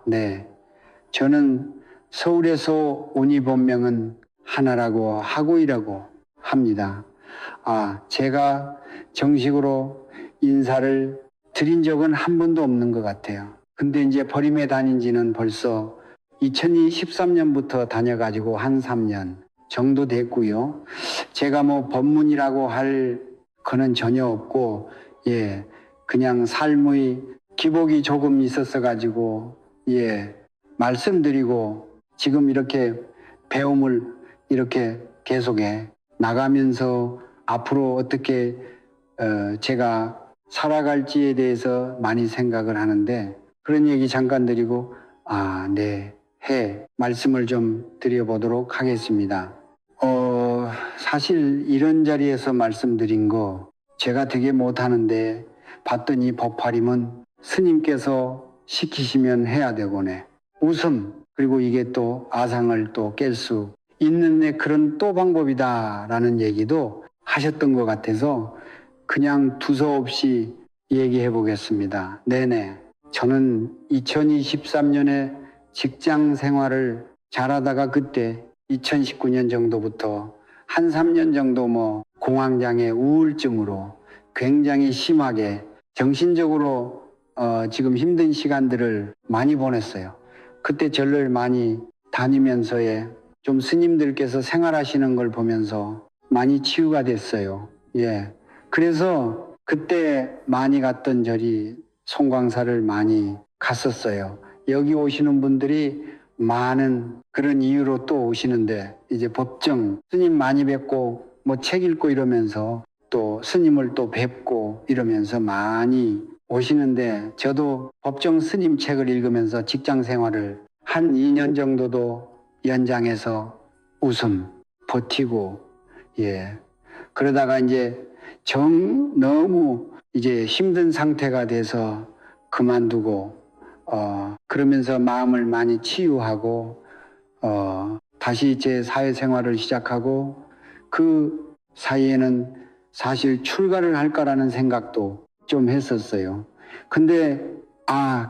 네. 저는 서울에서 온 이 본명은 하나라고 하고이라고 합니다. 제가 정식으로 인사를 드린 적은 한 번도 없는 것 같아요. 근데 이제 버림에 다닌 지는 벌써 2013년부터 다녀가지고 한 3년 정도 됐고요. 제가 뭐 법문이라고 할 거는 전혀 없고, 그냥 삶의 기복이 조금 있었어 가지고, 말씀드리고 지금 이렇게 배움을 이렇게 계속해 나가면서 앞으로 어떻게 제가 살아갈지에 대해서 많이 생각을 하는데, 그런 얘기 잠깐 드리고 네, 말씀을 좀 드려보도록 하겠습니다. 사실 이런 자리에서 말씀드린 거 제가 되게 못하는데 봤더니 법화림은 스님께서 시키시면 해야 되고네. 웃음, 그리고 이게 또 아상을 또 깰 수 있는 그런 또 방법이다라는 얘기도 하셨던 것 같아서 그냥 두서없이 얘기해 보겠습니다. 네네. 저는 2023년에 직장 생활을 잘하다가 그때 2019년 정도부터 한 3년 정도 공황장애 우울증으로 굉장히 심하게 정신적으로 지금 힘든 시간들을 많이 보냈어요. 그때 절을 많이 다니면서에 좀 스님들께서 생활하시는 걸 보면서 많이 치유가 됐어요. 그래서 그때 많이 갔던 절이 송광사를 많이 갔었어요. 여기 오시는 분들이 많은 그런 이유로 또 오시는데, 이제 법정 스님 많이 뵙고 책 읽고 이러면서 또 스님을 또 뵙고 이러면서 많이 오시는데, 저도 법정 스님 책을 읽으면서 직장 생활을 한 2년 정도도 연장해서 웃음 버티고, 그러다가 이제 너무 이제 힘든 상태가 돼서 그만두고, 그러면서 마음을 많이 치유하고, 다시 제 사회생활을 시작하고, 그 사이에는 사실 출가를 할까라는 생각도 좀 했었어요. 근데,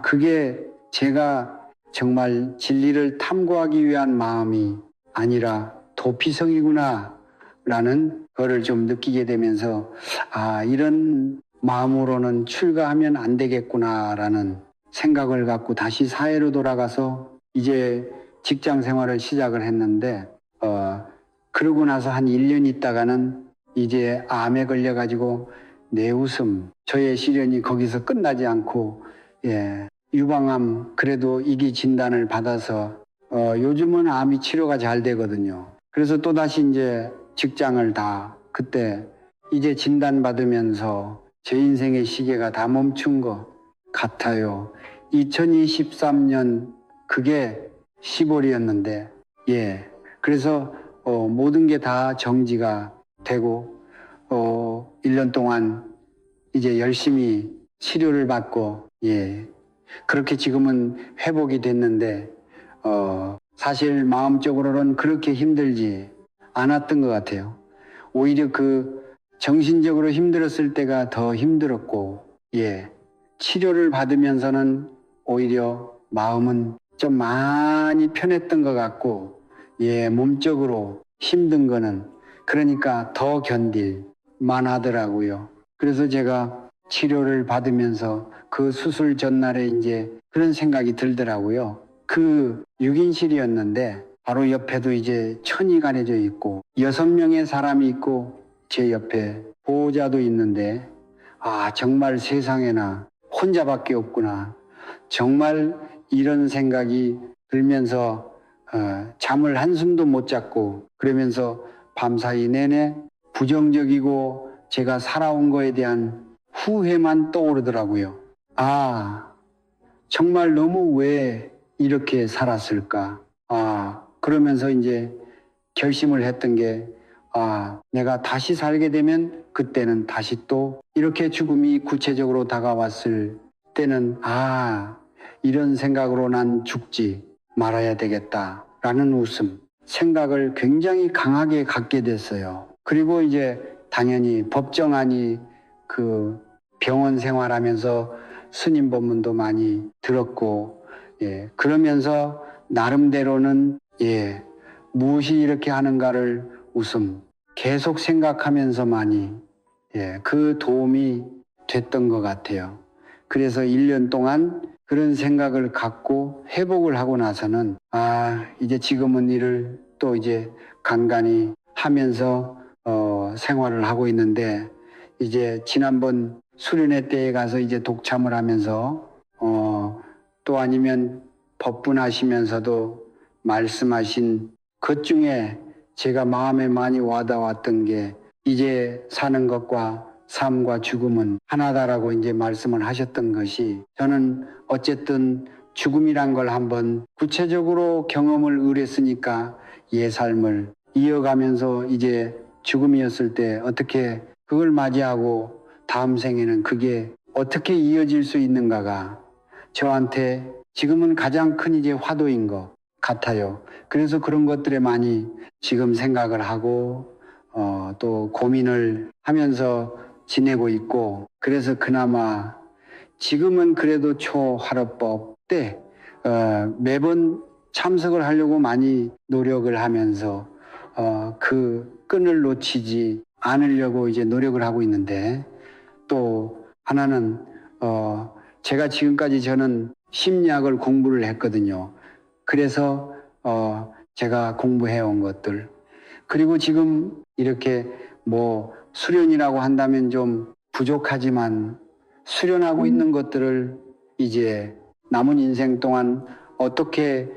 그게 제가 정말 진리를 탐구하기 위한 마음이 아니라 도피성이구나 라는 거를 좀 느끼게 되면서, 이런 마음으로는 출가하면 안 되겠구나라는 생각을 갖고 다시 사회로 돌아가서 이제 직장 생활을 시작을 했는데, 그러고 나서 한 1년 있다가는 이제 암에 걸려가지고 내 웃음, 저의 시련이 거기서 끝나지 않고, 유방암 그래도 이기 진단을 받아서 요즘은 암이 치료가 잘 되거든요. 그래서 또다시 이제 직장을 다 그때 이제 진단받으면서 제 인생의 시계가 다 멈춘 것 같아요. 2023년 그게 10월이었는데, 그래서 모든 게 다 정지가 되고 1년 동안 이제 열심히 치료를 받고, 그렇게 지금은 회복이 됐는데, 사실 마음적으로는 그렇게 힘들지 않았던 것 같아요. 오히려 그 정신적으로 힘들었을 때가 더 힘들었고, 치료를 받으면서는 오히려 마음은 좀 많이 편했던 것 같고, 몸적으로 힘든 거는 그러니까 더 견딜만 하더라고요. 그래서 제가 치료를 받으면서 그 수술 전날에 이제 그런 생각이 들더라고요. 그 6인실이었는데 바로 옆에도 이제 천이 가려져 있고 6명의 사람이 있고 제 옆에 보호자도 있는데, 정말 세상에나 혼자밖에 없구나. 정말 이런 생각이 들면서 잠을 한숨도 못 잤고, 그러면서 밤사이 내내 부정적이고 제가 살아온 거에 대한 후회만 떠오르더라고요. 정말 너무 왜 이렇게 살았을까? 그러면서 이제 결심을 했던 게, 내가 다시 살게 되면 그때는 다시 또 이렇게 죽음이 구체적으로 다가왔을 때는, 이런 생각으로 난 죽지 말아야 되겠다라는 웃음, 생각을 굉장히 강하게 갖게 됐어요. 그리고 이제 당연히 법정안이 그 병원 생활하면서 스님 법문도 많이 들었고, 예, 그러면서 나름대로는 예, 무엇이 이렇게 하는가를 웃음 계속 생각하면서만이 예, 그 도움이 됐던 것 같아요. 그래서 1년 동안 그런 생각을 갖고 회복을 하고 나서는 이제 지금은 일을 또 이제 간간히 하면서 생활을 하고 있는데 이제 지난번 수련회 때에 가서 이제 독참을 하면서 또 아니면 법분하시면서도 말씀하신 것 중에 제가 마음에 많이 와닿았던 게 이제 사는 것과 삶과 죽음은 하나다라고 이제 말씀을 하셨던 것이 저는 어쨌든 죽음이란 걸 한번 구체적으로 경험을 의뢰했으니까 예 삶을 이어가면서 이제 죽음이었을 때 어떻게 그걸 맞이하고 다음 생에는 그게 어떻게 이어질 수 있는가가 저한테 지금은 가장 큰 이제 화두인 것 같아요. 그래서 그런 것들에 많이 지금 생각을 하고 또 고민을 하면서 지내고 있고 그래서 그나마 지금은 그래도 초하루법 때 매번 참석을 하려고 많이 노력을 하면서 그 끈을 놓치지 않으려고 이제 노력을 하고 있는데 또 하나는 제가 지금까지 저는 심리학을 공부를 했거든요. 그래서 제가 공부해온 것들 그리고 지금 이렇게 뭐 수련이라고 한다면 좀 부족하지만 수련하고 있는 것들을 이제 남은 인생 동안 어떻게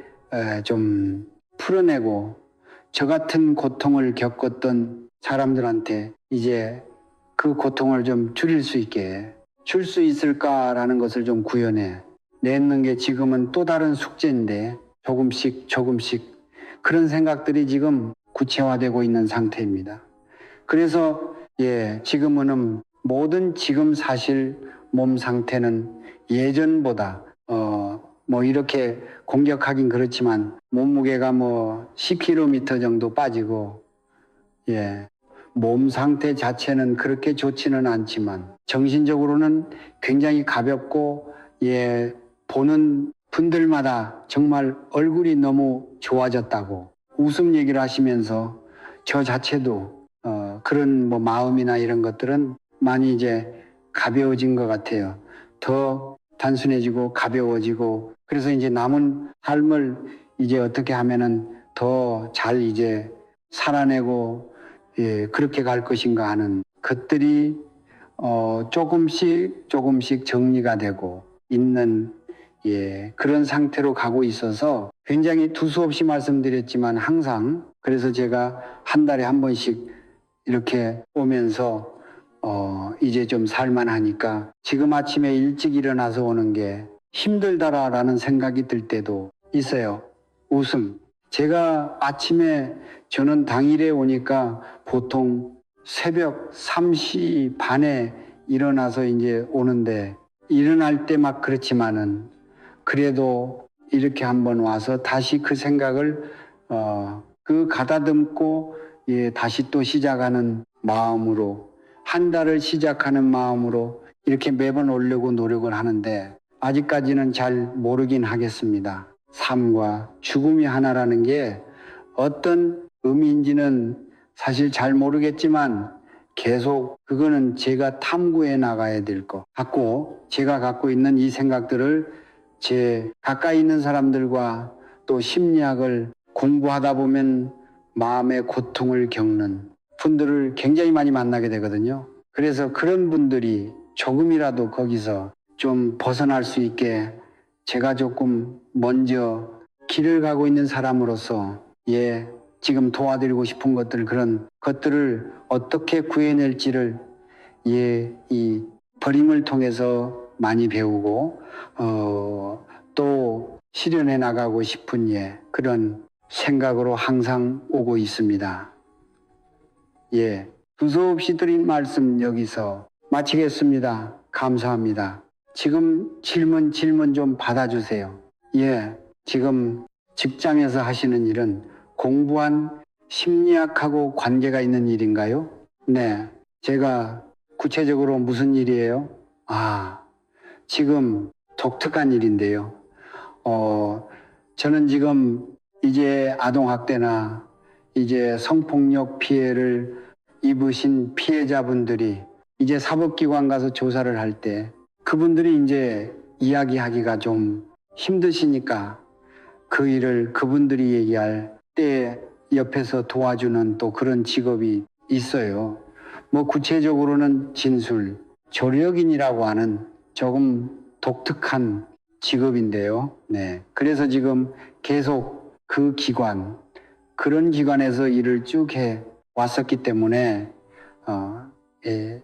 좀 풀어내고 저 같은 고통을 겪었던 사람들한테 이제 그 고통을 좀 줄일 수 있게 줄 수 있을까라는 것을 좀 구현해 내는 게 지금은 또 다른 숙제인데 조금씩 그런 생각들이 지금 구체화되고 있는 상태입니다. 그래서 예, 지금은 모든 지금 사실 몸 상태는 예전보다 뭐 이렇게 공격하긴 그렇지만 몸무게가 뭐 10kg 정도 빠지고 예, 몸 상태 자체는 그렇게 좋지는 않지만 정신적으로는 굉장히 가볍고 예, 보는 분들마다 정말 얼굴이 너무 좋아졌다고 웃음 얘기를 하시면서 저 자체도 그런 뭐 마음이나 이런 것들은 많이 이제 가벼워진 것 같아요. 더 단순해지고 가벼워지고 그래서 이제 남은 삶을 이제 어떻게 하면은 더 잘 이제 살아내고 예, 그렇게 갈 것인가 하는 것들이 조금씩 정리가 되고 있는 예, 그런 상태로 가고 있어서 굉장히 두서없이 말씀드렸지만 항상 그래서 제가 한 달에 한 번씩 이렇게 오면서 이제 좀 살만하니까 지금 아침에 일찍 일어나서 오는 게 힘들다라는 생각이 들 때도 있어요. 웃음. 제가 아침에 저는 당일에 오니까 보통 새벽 3시 반에 일어나서 이제 오는데 일어날 때 막 그렇지만은 그래도 이렇게 한번 와서 다시 그 생각을 그 가다듬고 예, 다시 또 시작하는 마음으로 한 달을 시작하는 마음으로 이렇게 매번 오려고 노력을 하는데 아직까지는 잘 모르긴 하겠습니다. 삶과 죽음이 하나라는 게 어떤 의미인지는 사실 잘 모르겠지만 계속 그거는 제가 탐구해 나가야 될 것 같고 제가 갖고 있는 이 생각들을 제 가까이 있는 사람들과 또 심리학을 공부하다 보면 마음의 고통을 겪는 분들을 굉장히 많이 만나게 되거든요. 그래서 그런 분들이 조금이라도 거기서 좀 벗어날 수 있게 제가 조금 먼저 길을 가고 있는 사람으로서 예, 지금 도와드리고 싶은 것들 그런 것들을 어떻게 구해낼지를 예, 이 버림을 통해서 많이 배우고 또 실현해 나가고 싶은 예, 그런 생각으로 항상 오고 있습니다. 예, 두서없이 드린 말씀 여기서 마치겠습니다. 감사합니다. 지금 질문 좀 받아주세요. 예, 지금 직장에서 하시는 일은 공부한 심리학하고 관계가 있는 일인가요? 네, 제가 구체적으로 무슨 일이에요? 지금 독특한 일인데요. 저는 지금 이제 아동학대나 이제 성폭력 피해를 입으신 피해자분들이 이제 사법기관 가서 조사를 할 때 그분들이 이제 이야기하기가 좀 힘드시니까 그 일을 그분들이 얘기할 때 옆에서 도와주는 또 그런 직업이 있어요. 뭐 구체적으로는 진술, 조력인이라고 하는 조금 독특한 직업인데요. 네. 그래서 지금 계속 그 기관, 그런 기관에서 일을 쭉 해 왔었기 때문에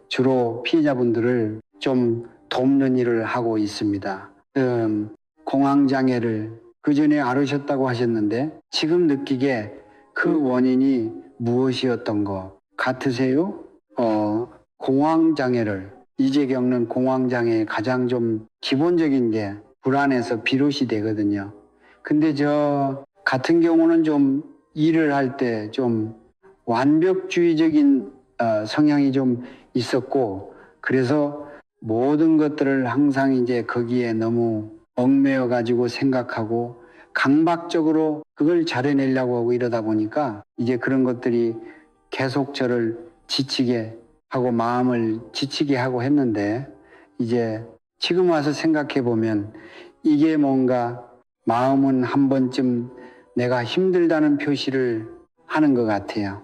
주로 피해자분들을 좀 돕는 일을 하고 있습니다. 공황장애를 그 전에 앓으셨다고 하셨는데 지금 느끼게 그 원인이 무엇이었던 것 같으세요? 공황장애를 이제 겪는 공황장애의 가장 좀 기본적인 게 불안해서 비롯이 되거든요. 근데 저 같은 경우는 좀 일을 할 때 좀 완벽주의적인 성향이 좀 있었고 그래서 모든 것들을 항상 이제 거기에 너무 얽매여 가지고 생각하고 강박적으로 그걸 잘해내려고 하고 이러다 보니까 이제 그런 것들이 계속 저를 지치게 하고 마음을 지치게 하고 했는데 이제 지금 와서 생각해 보면 이게 뭔가 마음은 한 번쯤 내가 힘들다는 표시를 하는 것 같아요.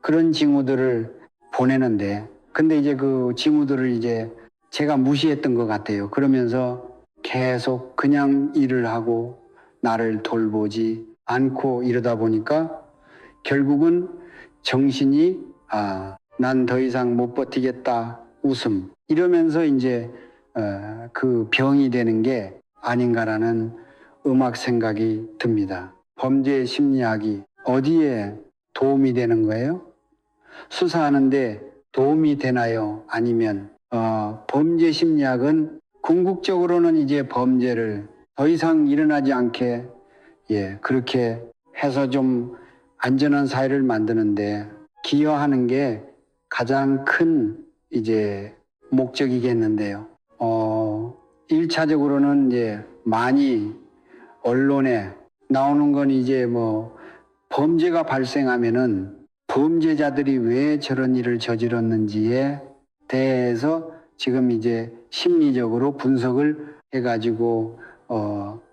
그런 징후들을 보내는데 근데 이제 그 징후들을 이제 제가 무시했던 것 같아요. 그러면서 계속 그냥 일을 하고 나를 돌보지 않고 이러다 보니까 결국은 정신이 난 더 이상 못 버티겠다 웃음 이러면서 이제 그 병이 되는 게 아닌가라는 음악 생각이 듭니다. 범죄 심리학이 어디에 도움이 되는 거예요? 수사하는데 도움이 되나요? 아니면 범죄 심리학은 궁극적으로는 이제 범죄를 더 이상 일어나지 않게 그렇게 해서 좀 안전한 사회를 만드는데 기여하는 게 가장 큰 이제 목적이겠는데요. 1차적으로는 이제 많이 언론에 나오는 건 이제 뭐 범죄가 발생하면은 범죄자들이 왜 저런 일을 저질렀는지에 대해서 지금 이제 심리적으로 분석을 해가지고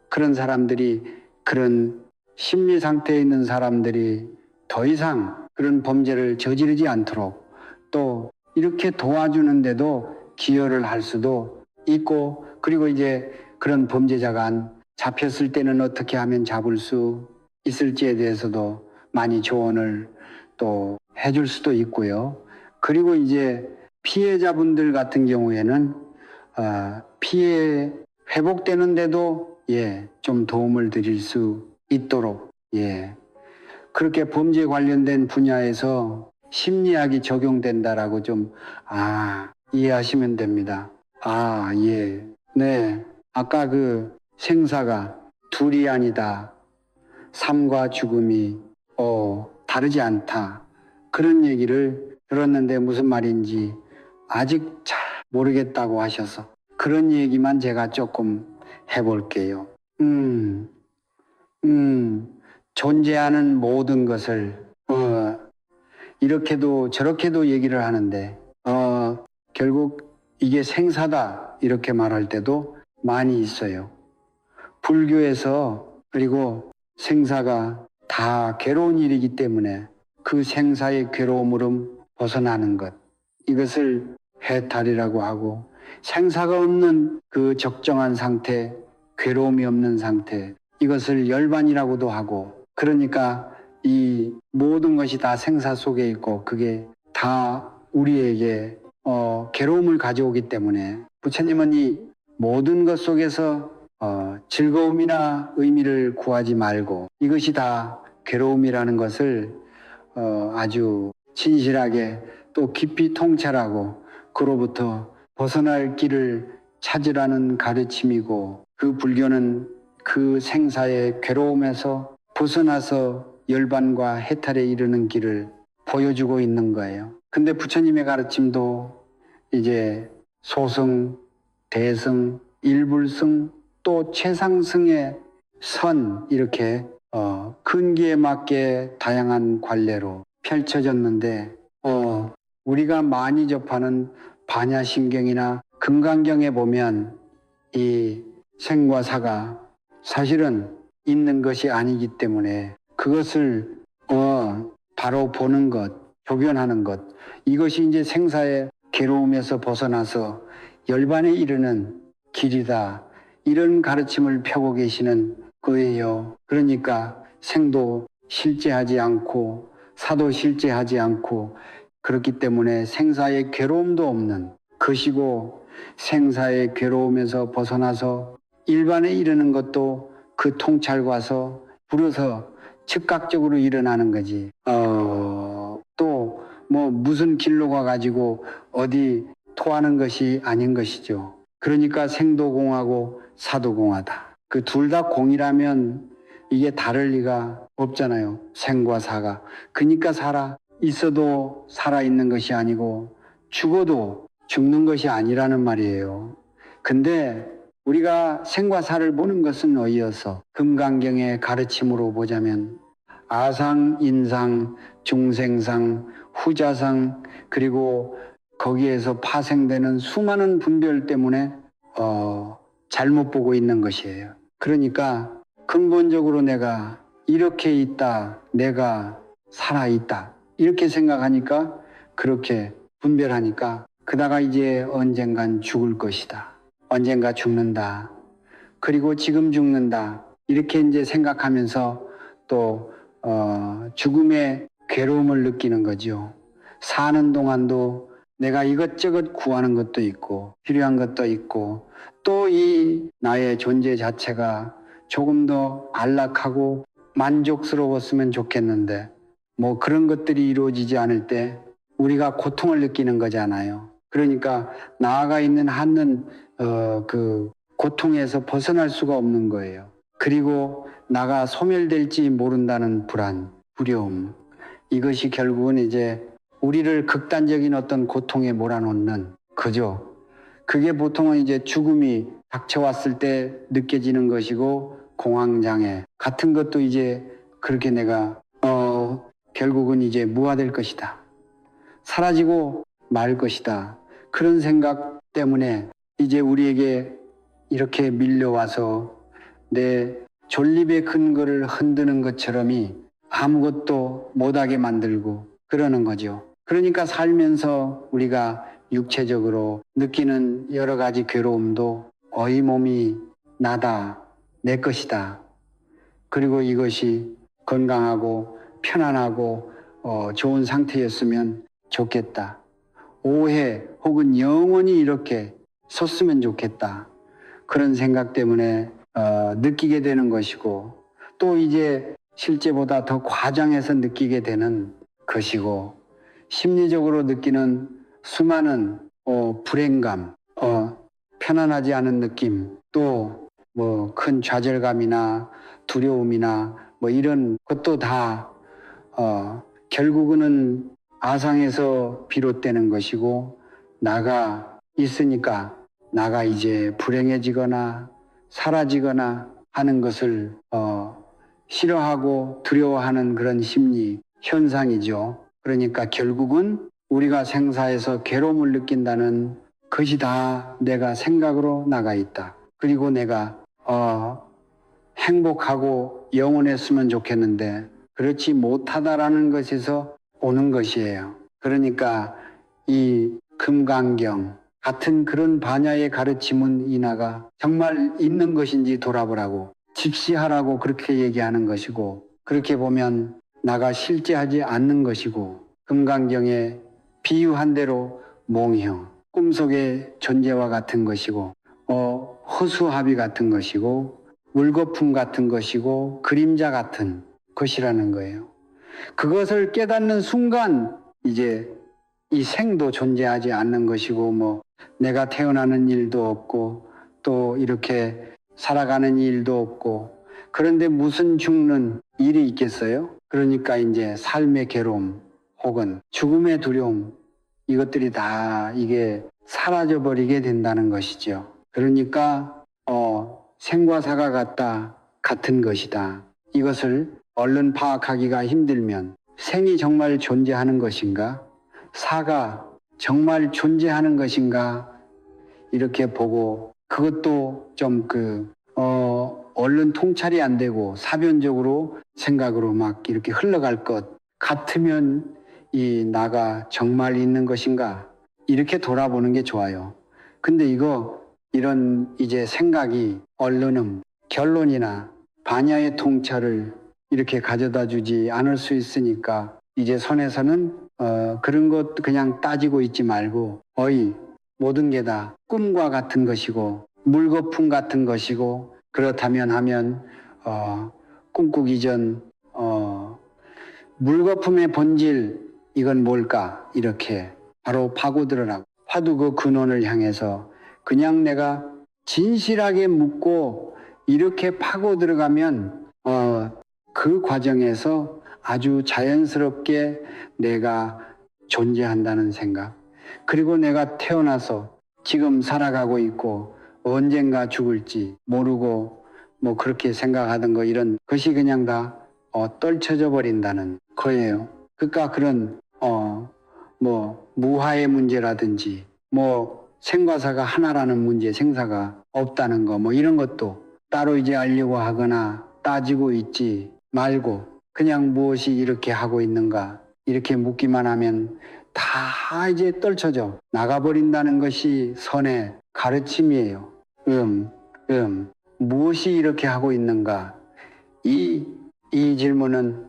그런 사람들이 그런 심리 상태에 있는 사람들이 더 이상 그런 범죄를 저지르지 않도록 또 이렇게 도와주는데도 기여를 할 수도 있고 그리고 이제 그런 범죄자가 잡혔을 때는 어떻게 하면 잡을 수 있을지에 대해서도 많이 조언을 또 해줄 수도 있고요. 그리고 이제 피해자분들 같은 경우에는 피해 회복되는데도 좀 도움을 드릴 수 있도록 그렇게 범죄 관련된 분야에서 심리학이 적용된다라고 좀 이해하시면 됩니다. 네. 아까 그 생사가 둘이 아니다. 삶과 죽음이 다르지 않다. 그런 얘기를 들었는데 무슨 말인지 아직 잘 모르겠다고 하셔서 그런 얘기만 제가 조금 해볼게요. 존재하는 모든 것을 이렇게도 저렇게도 얘기를 하는데 결국 이게 생사다 이렇게 말할 때도 많이 있어요. 불교에서 그리고 생사가 다 괴로운 일이기 때문에 그 생사의 괴로움으로 벗어나는 것 이것을 해탈이라고 하고 생사가 없는 그 적정한 상태 괴로움이 없는 상태 이것을 열반이라고도 하고 그러니까 이 모든 것이 다 생사 속에 있고 그게 다 우리에게 괴로움을 가져오기 때문에 부처님은 이 모든 것 속에서 즐거움이나 의미를 구하지 말고 이것이 다 괴로움이라는 것을 아주 진실하게 또 깊이 통찰하고 그로부터 벗어날 길을 찾으라는 가르침이고 그 불교는 그 생사의 괴로움에서 벗어나서 열반과 해탈에 이르는 길을 보여주고 있는 거예요. 근데 부처님의 가르침도 이제 소승, 대승, 일불승 또 최상승의 선 이렇게 근기에 맞게 다양한 관례로 펼쳐졌는데 우리가 많이 접하는 반야심경이나 금강경에 보면 이 생과 사가 사실은 있는 것이 아니기 때문에 그것을 바로 보는 것, 조견하는 것, 이것이 이제 생사의 괴로움에서 벗어나서 열반에 이르는 길이다. 이런 가르침을 펴고 계시는 거예요. 그러니까 생도 실제하지 않고 사도 실제하지 않고 그렇기 때문에 생사의 괴로움도 없는 것이고 생사의 괴로움에서 벗어나서 일반에 이르는 것도 그 통찰과서 불어서 즉각적으로 일어나는 거지. 또 뭐 무슨 길로 가가지고 어디 토하는 것이 아닌 것이죠. 그러니까 생도 공하고 사도 공하다. 그 둘 다 공이라면 이게 다를 리가 없잖아요. 생과 사가. 그러니까 살아 있어도 살아 있는 것이 아니고 죽어도 죽는 것이 아니라는 말이에요. 근데 우리가 생과 사를 보는 것은 어이어서 금강경의 가르침으로 보자면 아상, 인상, 중생상, 후자상 그리고 거기에서 파생되는 수많은 분별 때문에 잘못 보고 있는 것이에요. 그러니까 근본적으로 내가 이렇게 있다, 내가 살아있다 이렇게 생각하니까 그렇게 분별하니까 그다가 이제 언젠간 죽을 것이다. 언젠가 죽는다. 그리고 지금 죽는다. 이렇게 이제 생각하면서 또 죽음의 괴로움을 느끼는 거죠. 사는 동안도 내가 이것저것 구하는 것도 있고 필요한 것도 있고 또 이 나의 존재 자체가 조금 더 안락하고 만족스러웠으면 좋겠는데 뭐 그런 것들이 이루어지지 않을 때 우리가 고통을 느끼는 거잖아요. 그러니까 나아가 있는 한은 그 고통에서 벗어날 수가 없는 거예요. 그리고 나가 소멸될지 모른다는 불안, 두려움. 이것이 결국은 이제 우리를 극단적인 어떤 고통에 몰아넣는 거죠. 그게 보통은 이제 죽음이 닥쳐왔을 때 느껴지는 것이고 공황장애 같은 것도 이제 그렇게 내가 결국은 이제 무화될 것이다. 사라지고 말 것이다. 그런 생각 때문에 이제 우리에게 이렇게 밀려와서 내 존립의 근거를 흔드는 것처럼이 아무것도 못하게 만들고 그러는 거죠. 그러니까 살면서 우리가 육체적으로 느끼는 여러 가지 괴로움도 이 몸이 나다, 내 것이다. 그리고 이것이 건강하고 편안하고 좋은 상태였으면 좋겠다. 오해 혹은 영원히 이렇게 섰으면 좋겠다. 그런 생각 때문에 느끼게 되는 것이고 또 이제 실제보다 더 과장해서 느끼게 되는 것이고 심리적으로 느끼는 수많은 불행감, 편안하지 않은 느낌, 또 뭐 큰 좌절감이나 두려움이나 뭐 이런 것도 다 결국은 아상에서 비롯되는 것이고 나가 있으니까 나가 이제 불행해지거나 사라지거나 하는 것을 싫어하고 두려워하는 그런 심리 현상이죠. 그러니까 결국은 우리가 생사에서 괴로움을 느낀다는 것이 다 내가 생각으로 나가 있다. 그리고 내가 행복하고 영원했으면 좋겠는데 그렇지 못하다라는 것에서 오는 것이에요. 그러니까 이 금강경 같은 그런 반야의 가르침은 이나가 정말 있는 것인지 돌아보라고 직시하라고 그렇게 얘기하는 것이고 그렇게 보면 나가 실제하지 않는 것이고 금강경에 비유한 대로 몽형, 꿈속의 존재와 같은 것이고 허수아비 같은 것이고 물거품 같은 것이고 그림자 같은 것이라는 거예요. 그것을 깨닫는 순간 이제 이 생도 존재하지 않는 것이고 뭐 내가 태어나는 일도 없고 또 이렇게 살아가는 일도 없고 그런데 무슨 죽는 일이 있겠어요? 그러니까 이제 삶의 괴로움 혹은 죽음의 두려움 이것들이 다 이게 사라져 버리게 된다는 것이죠. 그러니까 생과 사가 같다. 같은 것이다. 이것을 얼른 파악하기가 힘들면 생이 정말 존재하는 것인가? 사가 정말 존재하는 것인가? 이렇게 보고 그것도 좀 얼른 통찰이 안 되고 사변적으로 생각으로 막 이렇게 흘러갈 것 같으면 이 나가 정말 있는 것인가? 이렇게 돌아보는 게 좋아요. 근데 이런 이제 생각이 얼른 결론이나 반야의 통찰을 이렇게 가져다 주지 않을 수 있으니까 이제 선에서는 그런 것 그냥 따지고 있지 말고 모든 게 다 꿈과 같은 것이고 물거품 같은 것이고 그렇다면 하면 꿈꾸기 전 물거품의 본질 이건 뭘까 이렇게 바로 파고들으라고 화두 그 근원을 향해서 그냥 내가 진실하게 묻고 이렇게 파고 들어가면 그 과정에서 아주 자연스럽게 내가 존재한다는 생각 그리고 내가 태어나서 지금 살아가고 있고 언젠가 죽을지 모르고 뭐 그렇게 생각하던 거 이런 것이 그냥 다 떨쳐져 버린다는 거예요. 그러니까 그런 뭐 무하의 문제라든지 뭐 생과사가 하나라는 문제 생사가 없다는 거 뭐 이런 것도 따로 이제 알려고 하거나 따지고 있지 말고 그냥 무엇이 이렇게 하고 있는가 이렇게 묻기만 하면 다 이제 떨쳐져 나가버린다는 것이 선의 가르침이에요. 무엇이 이렇게 하고 있는가? 이 질문은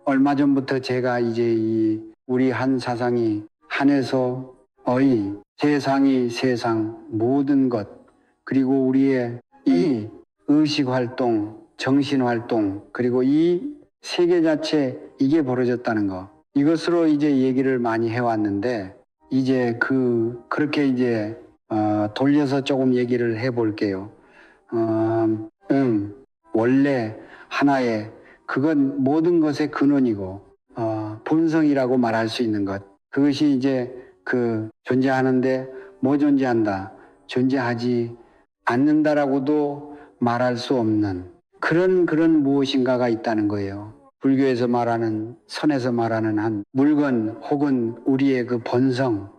얼마 전부터 제가 이제 우리 한 사상이 한에서 세상이 세상 모든 것 그리고 우리의 이 의식 활동, 정신 활동 그리고 이 세계 자체 이게 벌어졌다는 거 이것으로 이제 얘기를 많이 해왔는데 이제 그렇게 이제 돌려서 조금 얘기를 해볼게요. 원래 하나의 그건 모든 것의 근원이고 본성이라고 말할 수 있는 것 그것이 이제 존재하는데 뭐 존재한다 존재하지 않는다라고도 말할 수 없는 그런 무엇인가가 있다는 거예요. 불교에서 말하는 선에서 말하는 한 물건 혹은 우리의 그 본성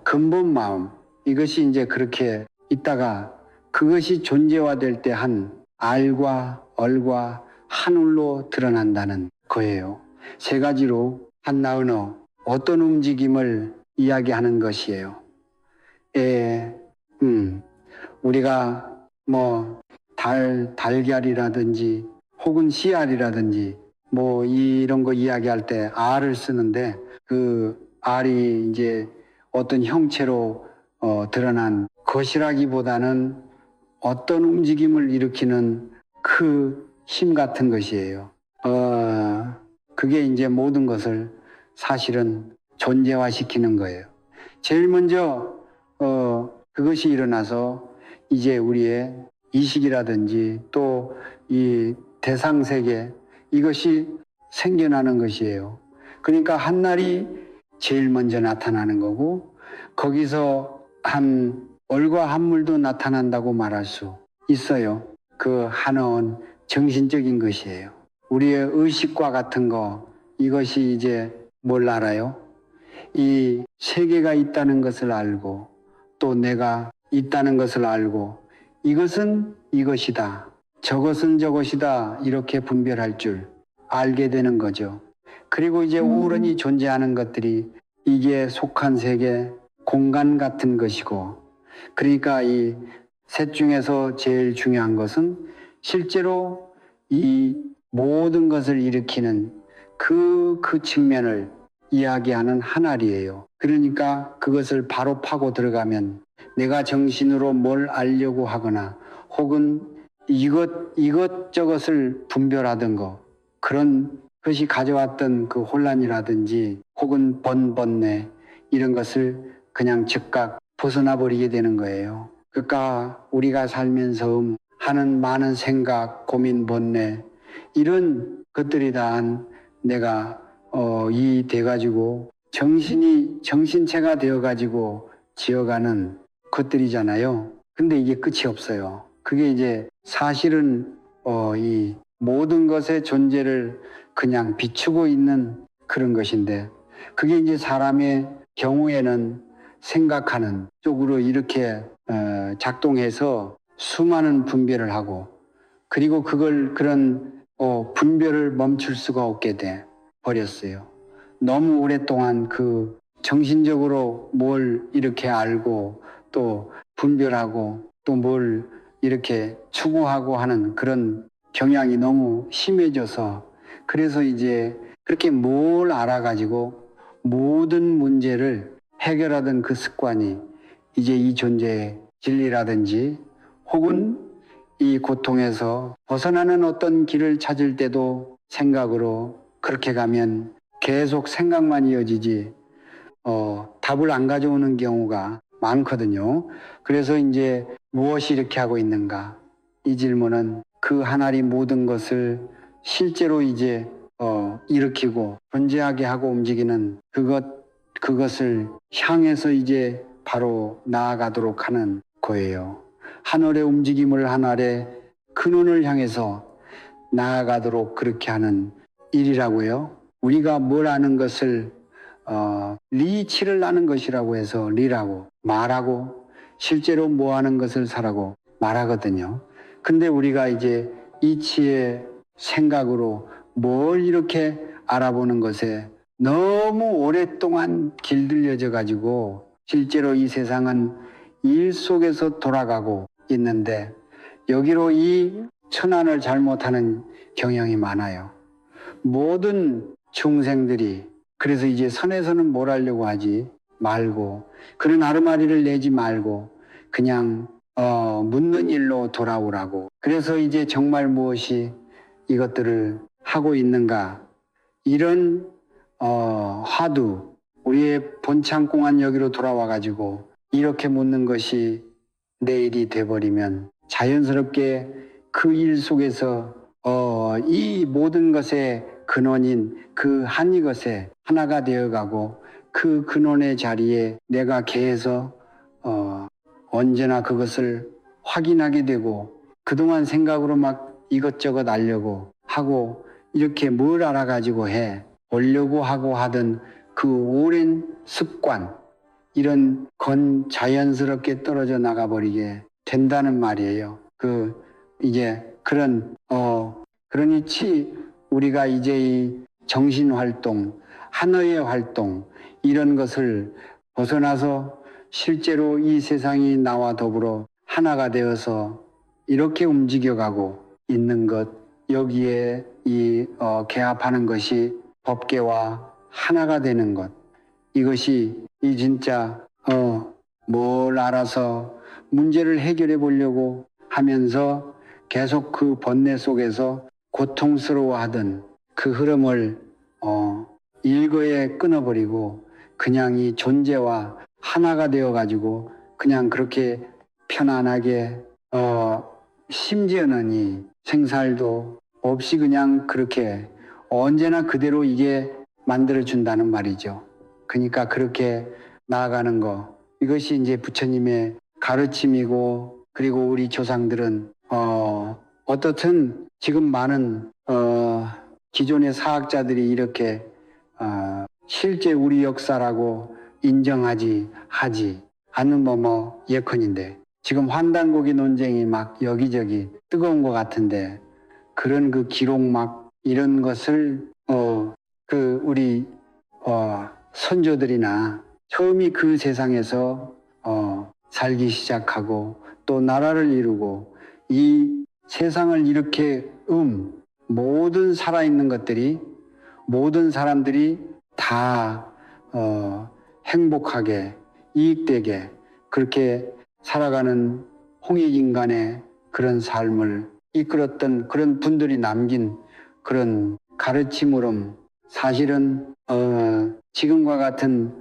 근본 마음 이것이 이제 그렇게 있다가 그것이 존재화될 때 한 알과 얼과 한울로 드러난다는 거예요. 세 가지로 한나 언어 어떤 움직임을 이야기하는 것이에요. 우리가 뭐 달걀이라든지 혹은 씨알이라든지 뭐 이런 거 이야기할 때 알을 쓰는데 그 알이 이제 어떤 형체로 드러난 것이라기보다는 어떤 움직임을 일으키는 그 힘 같은 것이에요. 그게 이제 모든 것을 사실은 존재화시키는 거예요. 제일 먼저 그것이 일어나서 이제 우리의 이식이라든지 또 이 대상 세계 이것이 생겨나는 것이에요. 그러니까 한날이 제일 먼저 나타나는 거고 거기서 한 얼과 한물도 나타난다고 말할 수 있어요. 그 한어은 정신적인 것이에요. 우리의 의식과 같은 거 이것이 이제 뭘 알아요? 이 세계가 있다는 것을 알고 또 내가 있다는 것을 알고 이것은 이것이다. 저것은 저것이다. 이렇게 분별할 줄 알게 되는 거죠. 그리고 이제 우연히 존재하는 것들이 이게 속한 세계, 공간 같은 것이고 그러니까 이 셋 중에서 제일 중요한 것은 실제로 이 모든 것을 일으키는 그 측면을 이야기하는 하나리예요. 그러니까 그것을 바로 파고 들어가면 내가 정신으로 뭘 알려고 하거나 혹은 이것저것을 분별하던 거 그런 것이 가져왔던 그 혼란이라든지 혹은 번뇌 이런 것을 그냥 즉각 벗어나 버리게 되는 거예요. 그러니까 우리가 살면서 하는 많은 생각, 고민, 번뇌 이런 것들이 다 내가 이 돼가지고 정신체가 되어가지고 지어가는 것들이잖아요. 근데 이게 끝이 없어요. 그게 이제 사실은 이 모든 것의 존재를 그냥 비추고 있는 그런 것인데, 그게 이제 사람의 경우에는 생각하는 쪽으로 이렇게 작동해서 수많은 분별을 하고, 그리고 그런 분별을 멈출 수가 없게 돼 버렸어요. 너무 오랫동안 그 정신적으로 뭘 이렇게 알고 또 분별하고 또 뭘 이렇게 추구하고 하는 그런 경향이 너무 심해져서, 그래서 이제 그렇게 뭘 알아가지고 모든 문제를 해결하던 그 습관이 이제 이 존재의 진리라든지 혹은 이 고통에서 벗어나는 어떤 길을 찾을 때도 생각으로 그렇게 가면 계속 생각만 이어지지 답을 안 가져오는 경우가 많거든요. 그래서 이제 무엇이 이렇게 하고 있는가? 이 질문은 그 하나리 모든 것을 실제로 이제 일으키고 존재하게 하고 움직이는 그것을 향해서 이제 바로 나아가도록 하는 거예요. 하늘의 움직임을 하늘의 근원을 향해서 나아가도록 그렇게 하는 일이라고요. 우리가 뭘 아는 것을 리치를 아는 것이라고 해서 리라고 말하고, 실제로 뭐 하는 것을 사라고 말하거든요. 근데 우리가 이제 이치의 생각으로 뭘 이렇게 알아보는 것에 너무 오랫동안 길들여져 가지고 실제로 이 세상은 일 속에서 돌아가고 있는데, 여기로 이 천안을 잘못하는 경향이 많아요. 모든 중생들이 그래서 이제 선에서는 뭘 하려고 하지 말고, 그런 아르마리를 내지 말고 그냥 묻는 일로 돌아오라고. 그래서 이제 정말 무엇이 이것들을 하고 있는가, 이런 화두, 우리의 본창공한 여기로 돌아와 가지고 이렇게 묻는 것이 내일이 돼버리면 자연스럽게 그 일 속에서 이 모든 것의 근원인 그 한 이것에 하나가 되어가고, 그 근원의 자리에 내가 계해서 언제나 그것을 확인하게 되고, 그동안 생각으로 막 이것저것 알려고 하고 이렇게 뭘 알아가지고 보려고 하고 하던 그 오랜 습관, 이런 건 자연스럽게 떨어져 나가버리게 된다는 말이에요. 이제 그러니 우리가 이제 이 정신 활동, 하나의 활동, 이런 것을 벗어나서 실제로 이 세상이 나와 더불어 하나가 되어서 이렇게 움직여가고 있는 것, 여기에 개합하는 것이 법계와 하나가 되는 것, 이것이 이 진짜 뭘 알아서 문제를 해결해 보려고 하면서 계속 그 번뇌 속에서 고통스러워하던 그 흐름을 일거에 끊어버리고 그냥 이 존재와 하나가 되어가지고 그냥 그렇게 편안하게 심지어는 이 생살도 없이 그냥 그렇게 언제나 그대로 이게 만들어준다는 말이죠. 그러니까 그렇게 나아가는 거, 이것이 이제 부처님의 가르침이고, 그리고 우리 조상들은 어떻든 지금 많은 기존의 사학자들이 이렇게 실제 우리 역사라고 인정하지 하지 않는 예컨인데, 지금 환단고기 논쟁이 막 여기저기 뜨거운 것 같은데, 그런 그 기록 막 이런 것을 우리 선조들이나 처음이 그 세상에서 살기 시작하고 또 나라를 이루고 이 세상을 이렇게 모든 살아있는 것들이, 모든 사람들이 다 행복하게 이익되게 그렇게 살아가는 홍익인간의 그런 삶을 이끌었던 그런 분들이 남긴 그런 가르침으로, 사실은 지금과 같은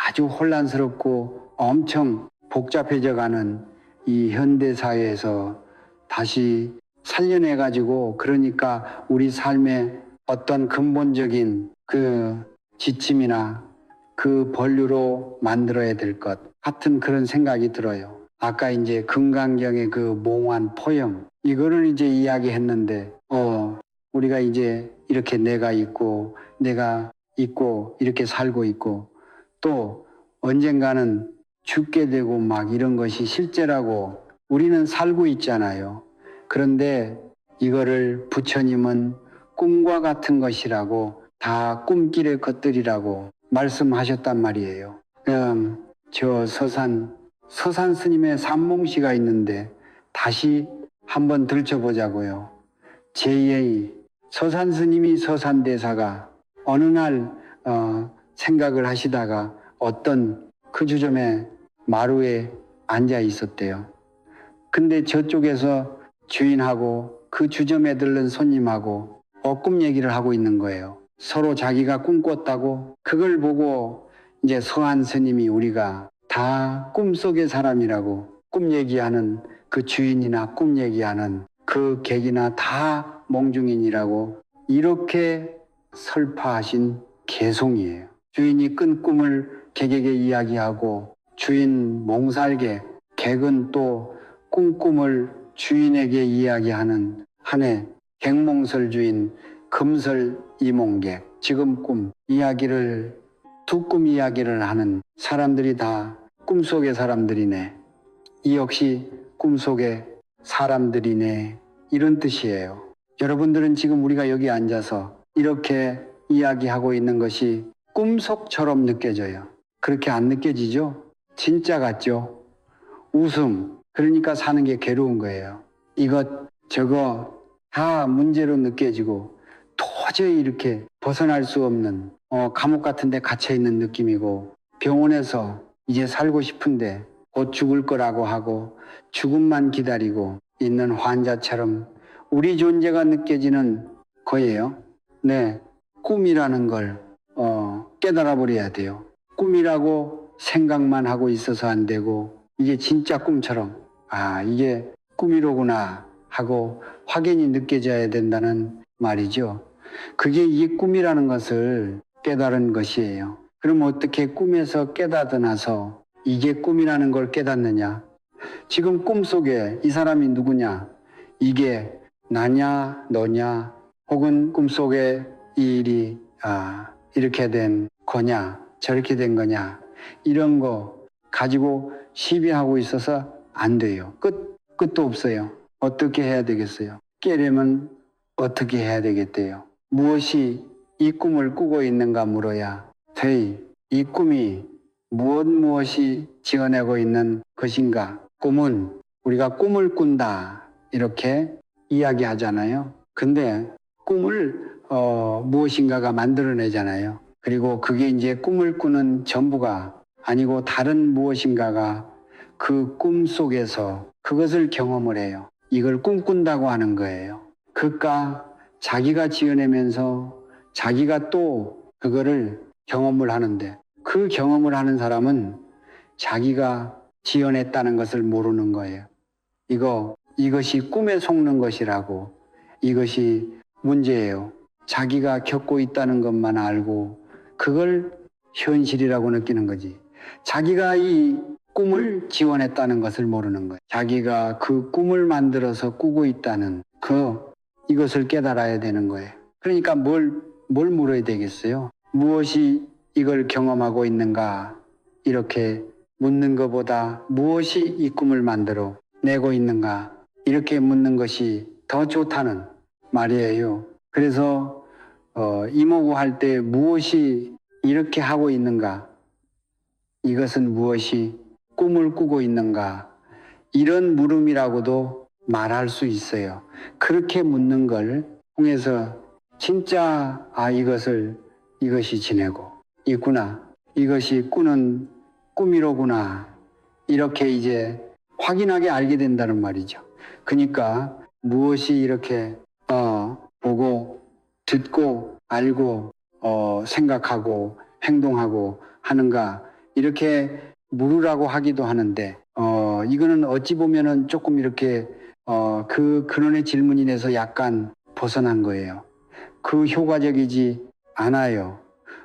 아주 혼란스럽고 엄청 복잡해져가는 이 현대사회에서 다시 살려내가지고, 그러니까 우리 삶의 어떤 근본적인 그 지침이나 그 본류로 만들어야 될 것 같은 그런 생각이 들어요. 아까 이제 금강경의 그 몽환 포영 이거를 이제 이야기했는데 우리가 이제 이렇게 내가 있고 이렇게 살고 있고 또 언젠가는 죽게 되고 막 이런 것이 실제라고 우리는 살고 있잖아요. 그런데 이거를 부처님은 꿈과 같은 것이라고 다 꿈길의 것들이라고 말씀하셨단 말이에요. 저 서산 스님의 삼몽시가 있는데 다시 한번 들춰보자고요. 제2의 서산 스님이 서산대사가 어느 날 생각을 하시다가 어떤 그 주점에 마루에 앉아 있었대요. 근데 저쪽에서 주인하고 그 주점에 들른 손님하고 꿈 얘기를 하고 있는 거예요. 서로 자기가 꿈꿨다고 그걸 보고 이제 서한 스님이 우리가 다 꿈속의 사람이라고 꿈 얘기하는 그 주인이나 꿈 얘기하는 그 객이나 다 몽중인이라고 이렇게 설파하신 개송이에요. 주인이 꾼 꿈을 객에게 이야기하고 주인 몽살개, 객은 또 꿈꿈을 주인에게 이야기하는 한해 객몽설 주인 금설 이몽객 지금 꿈 이야기를 두 꿈 이야기를 하는 사람들이 다 꿈속의 사람들이네. 이 역시 꿈속의 사람들이네. 이런 뜻이에요. 여러분들은 지금 우리가 여기 앉아서 이렇게 이야기하고 있는 것이 꿈속처럼 느껴져요. 그렇게 안 느껴지죠? 진짜 같죠? 웃음. 그러니까 사는 게 괴로운 거예요. 이것 저거 다 문제로 느껴지고 도저히 이렇게 벗어날 수 없는 감옥 같은 데 갇혀 있는 느낌이고 병원에서 이제 살고 싶은데 곧 죽을 거라고 하고 죽음만 기다리고 있는 환자처럼 우리 존재가 느껴지는 거예요. 네, 꿈이라는 걸 깨달아 버려야 돼요. 꿈이라고 생각만 하고 있어서 안 되고 이게 진짜 꿈처럼 이게 꿈이로구나 하고 확연히 느껴져야 된다는 말이죠. 그게 이게 꿈이라는 것을 깨달은 것이에요. 그럼 어떻게 꿈에서 깨닫아나서 이게 꿈이라는 걸 깨닫느냐? 지금 꿈속에 이 사람이 누구냐? 이게 나냐 너냐 혹은 꿈속에 이 일이 이렇게 된 거냐 저렇게 된 거냐 이런 거 가지고 시비하고 있어서 안 돼요. 끝도 없어요. 어떻게 해야 되겠어요? 깨려면 어떻게 해야 되겠대요? 무엇이 이 꿈을 꾸고 있는가 물어야 이 꿈이 무엇이 지어내고 있는 것인가? 꿈은 우리가 꿈을 꾼다 이렇게 이야기하잖아요. 근데 꿈을 무엇인가가 만들어내잖아요. 그리고 그게 이제 꿈을 꾸는 전부가 아니고 다른 무엇인가가 그 꿈 속에서 그것을 경험을 해요. 이걸 꿈꾼다고 하는 거예요. 그까 자기가 지어내면서 자기가 또 그거를 경험을 하는데 그 경험을 하는 사람은 자기가 지어냈다는 것을 모르는 거예요. 이것이 꿈에 속는 것이라고 이것이 문제예요. 자기가 겪고 있다는 것만 알고 그걸 현실이라고 느끼는 거지. 자기가 이 꿈을 지원했다는 것을 모르는 거예요. 자기가 그 꿈을 만들어서 꾸고 있다는 이것을 깨달아야 되는 거예요. 그러니까 뭘 물어야 되겠어요? 무엇이 이걸 경험하고 있는가? 이렇게 묻는 것보다 무엇이 이 꿈을 만들어 내고 있는가? 이렇게 묻는 것이 더 좋다는 말이에요. 그래서 이모고 할 때 무엇이 이렇게 하고 있는가? 이것은 무엇이 꿈을 꾸고 있는가? 이런 물음이라고도 말할 수 있어요. 그렇게 묻는 걸 통해서 진짜 이것이 지내고 있구나. 이것이 꾸는 꿈이로구나. 이렇게 이제 확인하게 알게 된다는 말이죠. 그러니까 무엇이 이렇게 보고 듣고 알고 생각하고 행동하고 하는가 이렇게 물으라고 하기도 하는데 이거는 어찌 보면은 조금 이렇게 그 근원의 질문이 돼서 약간 벗어난 거예요. 그 효과적이지 않아요.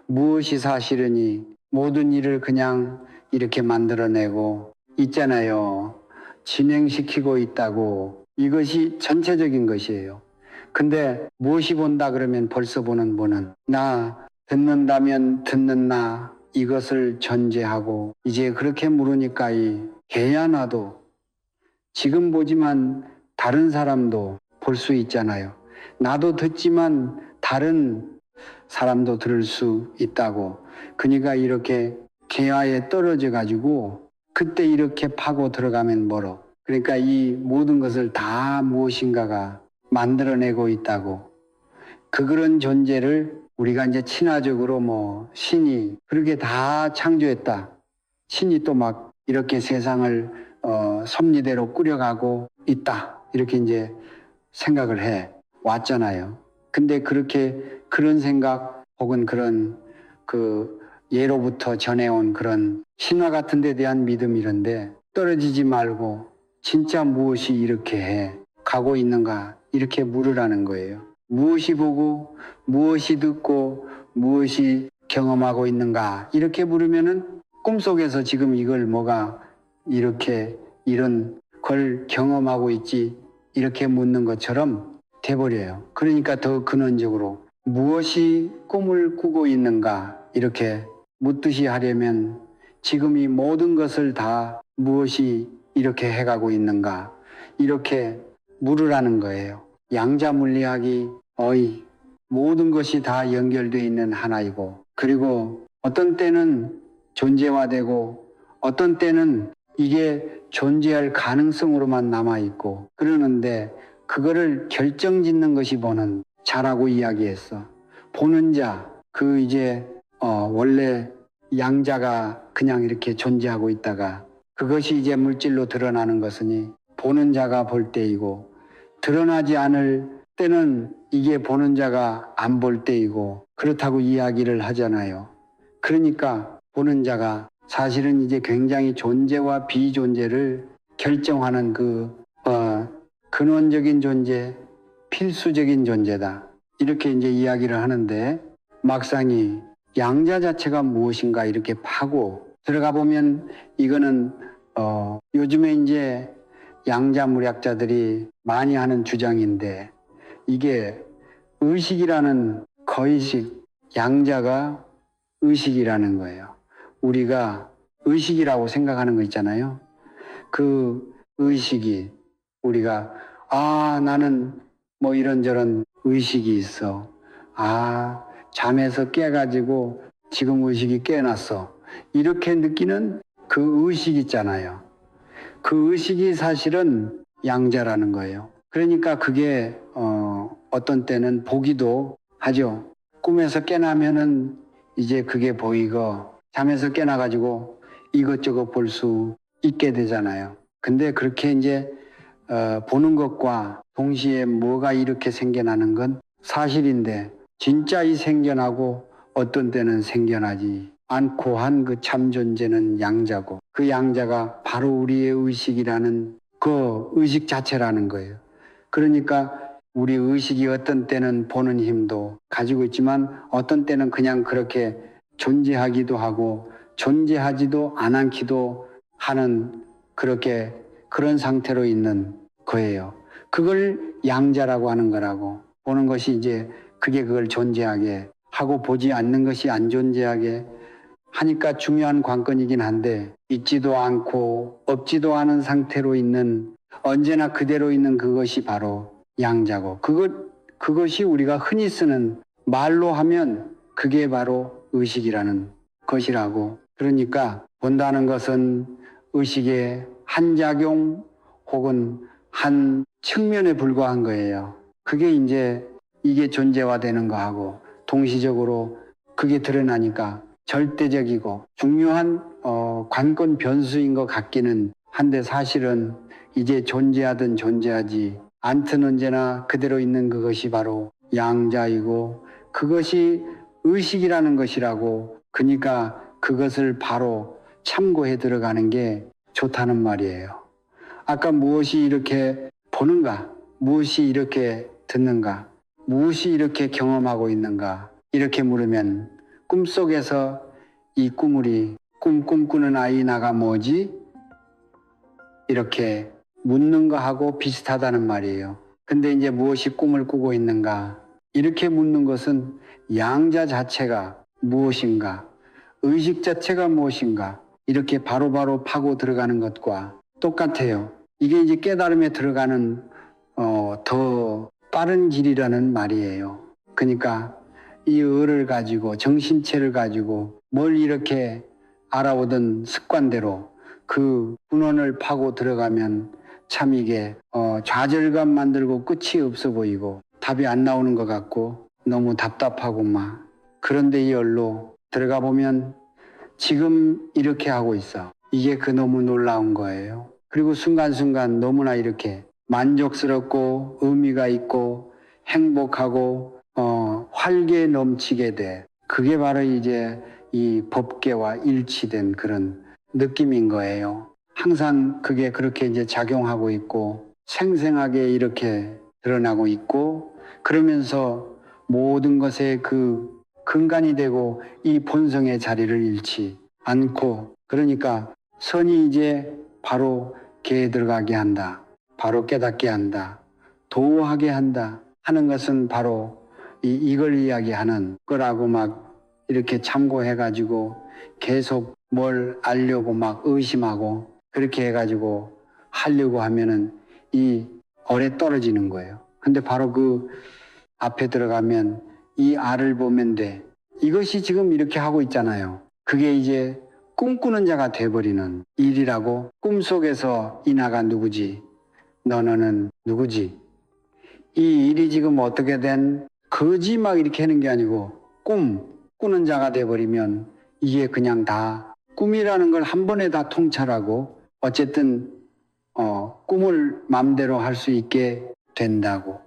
무엇이 사실이니 모든 일을 그냥 이렇게 만들어내고 있잖아요. 진행시키고 있다고, 이것이 전체적인 것이에요. 근데 무엇이 본다 그러면 벌써 보는 나 듣는다면 듣는 나, 이것을 전제하고 이제 그렇게 물으니까 이 개야 나도 지금 보지만 다른 사람도 볼 수 있잖아요. 나도 듣지만 다른 사람도 들을 수 있다고. 그러니까 이렇게 개화에 떨어져 가지고 그때 이렇게 파고 들어가면 멀어. 그러니까 이 모든 것을 다 무엇인가가 만들어내고 있다고. 그런 존재를 우리가 이제 친화적으로 뭐 신이 그렇게 다 창조했다. 신이 또 막 이렇게 세상을 섭리대로 꾸려가고 있다. 이렇게 이제 생각을 해 왔잖아요. 근데 그렇게 그런 생각 혹은 그런 그 예로부터 전해온 그런 신화 같은 데 대한 믿음 이런데 떨어지지 말고 진짜 무엇이 이렇게 해 가고 있는가 이렇게 물으라는 거예요. 무엇이 보고 무엇이 듣고 무엇이 경험하고 있는가 이렇게 물으면은 꿈속에서 지금 이걸 뭐가 이렇게 이런 걸 경험하고 있지 이렇게 묻는 것처럼 돼버려요. 그러니까 더 근원적으로 무엇이 꿈을 꾸고 있는가 이렇게 묻듯이 하려면 지금 이 모든 것을 다 무엇이 이렇게 해가고 있는가 이렇게 물으라는 거예요. 양자 물리학이 모든 것이 다 연결되어 있는 하나이고 그리고 어떤 때는 존재화되고 어떤 때는 이게 존재할 가능성으로만 남아있고 그러는데 그거를 결정짓는 것이 보는 자라고 이야기했어. 보는 자, 이제 원래 양자가 그냥 이렇게 존재하고 있다가 그것이 이제 물질로 드러나는 것이니 보는 자가 볼 때이고 드러나지 않을 때는 이게 보는 자가 안 볼 때이고 그렇다고 이야기를 하잖아요. 그러니까 보는 자가 사실은 이제 굉장히 존재와 비존재를 결정하는 근원적인 존재, 필수적인 존재다. 이렇게 이제 이야기를 하는데 막상이 양자 자체가 무엇인가 이렇게 파고 들어가 보면 이거는 요즘에 이제 양자물학자들이 많이 하는 주장인데 이게 의식이라는 거의식, 양자가 의식이라는 거예요. 우리가 의식이라고 생각하는 거 있잖아요. 그 의식이 우리가 나는 뭐 이런저런 의식이 있어. 잠에서 깨가지고 지금 의식이 깨어났어. 이렇게 느끼는 그 의식 있잖아요. 그 의식이 사실은 양자라는 거예요. 그러니까 그게 어떤 때는 보기도 하죠. 꿈에서 깨나면은 이제 그게 보이고 잠에서 깨나가지고 이것저것 볼 수 있게 되잖아요. 근데 그렇게 이제 보는 것과 동시에 뭐가 이렇게 생겨나는 건 사실인데 진짜 이 생겨나고 어떤 때는 생겨나지 않고 한 그 참 존재는 양자고 그 양자가 바로 우리의 의식이라는 그 의식 자체라는 거예요. 그러니까 우리 의식이 어떤 때는 보는 힘도 가지고 있지만 어떤 때는 그냥 그렇게 존재하기도 하고 존재하지도 않기도 하는 그런 상태로 있는 거예요. 그걸 양자라고 하는 거라고 보는 것이 이제 그걸 존재하게 하고 보지 않는 것이 안 존재하게 하니까 중요한 관건이긴 한데 있지도 않고 없지도 않은 상태로 있는 언제나 그대로 있는 그것이 바로 양자고 그것이 우리가 흔히 쓰는 말로 하면 그게 바로 의식이라는 것이라고. 그러니까 본다는 것은 의식의 한 작용 혹은 한 측면에 불과한 거예요. 그게 이제 이게 존재화되는 거하고 동시적으로 그게 드러나니까 절대적이고 중요한 관건 변수인 것 같기는 한데 사실은 이제 존재하든 존재하지 않든 언제나 그대로 있는 그것이 바로 양자이고 그것이 의식이라는 것이라고. 그러니까 그것을 바로 참고해 들어가는 게 좋다는 말이에요. 아까 무엇이 이렇게 보는가, 무엇이 이렇게 듣는가, 무엇이 이렇게 경험하고 있는가 이렇게 물으면 꿈속에서 이 꿈꾸는 아이 나가 뭐지? 이렇게 묻는 거하고 비슷하다는 말이에요. 근데 이제 무엇이 꿈을 꾸고 있는가? 이렇게 묻는 것은 양자 자체가 무엇인가? 의식 자체가 무엇인가? 이렇게 바로바로 파고 들어가는 것과 똑같아요. 이게 이제 깨달음에 들어가는 더 빠른 길이라는 말이에요. 그러니까 이 의를 가지고 정신체를 가지고 뭘 이렇게 알아오던 습관대로 그 근원을 파고 들어가면 참 이게 좌절감 만들고 끝이 없어 보이고 답이 안 나오는 것 같고 너무 답답하고 막 그런데 이 열로 들어가 보면 지금 이렇게 하고 있어. 이게 그 너무 놀라운 거예요. 그리고 순간순간 너무나 이렇게 만족스럽고 의미가 있고 행복하고 활기에 넘치게 돼. 그게 바로 이제 이 법계와 일치된 그런 느낌인 거예요. 항상 그게 그렇게 이제 작용하고 있고 생생하게 이렇게 드러나고 있고 그러면서 모든 것의 그 근간이 되고 이 본성의 자리를 잃지 않고 그러니까 선이 이제 바로 개에 들어가게 한다. 바로 깨닫게 한다. 도하게 한다. 하는 것은 바로 이걸 이야기하는 거라고 막 이렇게 참고해가지고 계속 뭘 알려고 막 의심하고 그렇게 해가지고 하려고 하면은 이 얼에 떨어지는 거예요. 근데 바로 그 앞에 들어가면 이 알을 보면 돼. 이것이 지금 이렇게 하고 있잖아요. 그게 이제 꿈꾸는 자가 돼버리는 일이라고 꿈속에서 이나가 누구지? 너는 누구지? 이 일이 지금 어떻게 된 거지 막 이렇게 하는 게 아니고 꾸는 자가 돼버리면 이게 그냥 다 꿈이라는 걸 한 번에 다 통찰하고 어쨌든 꿈을 맘대로 할 수 있게 된다고.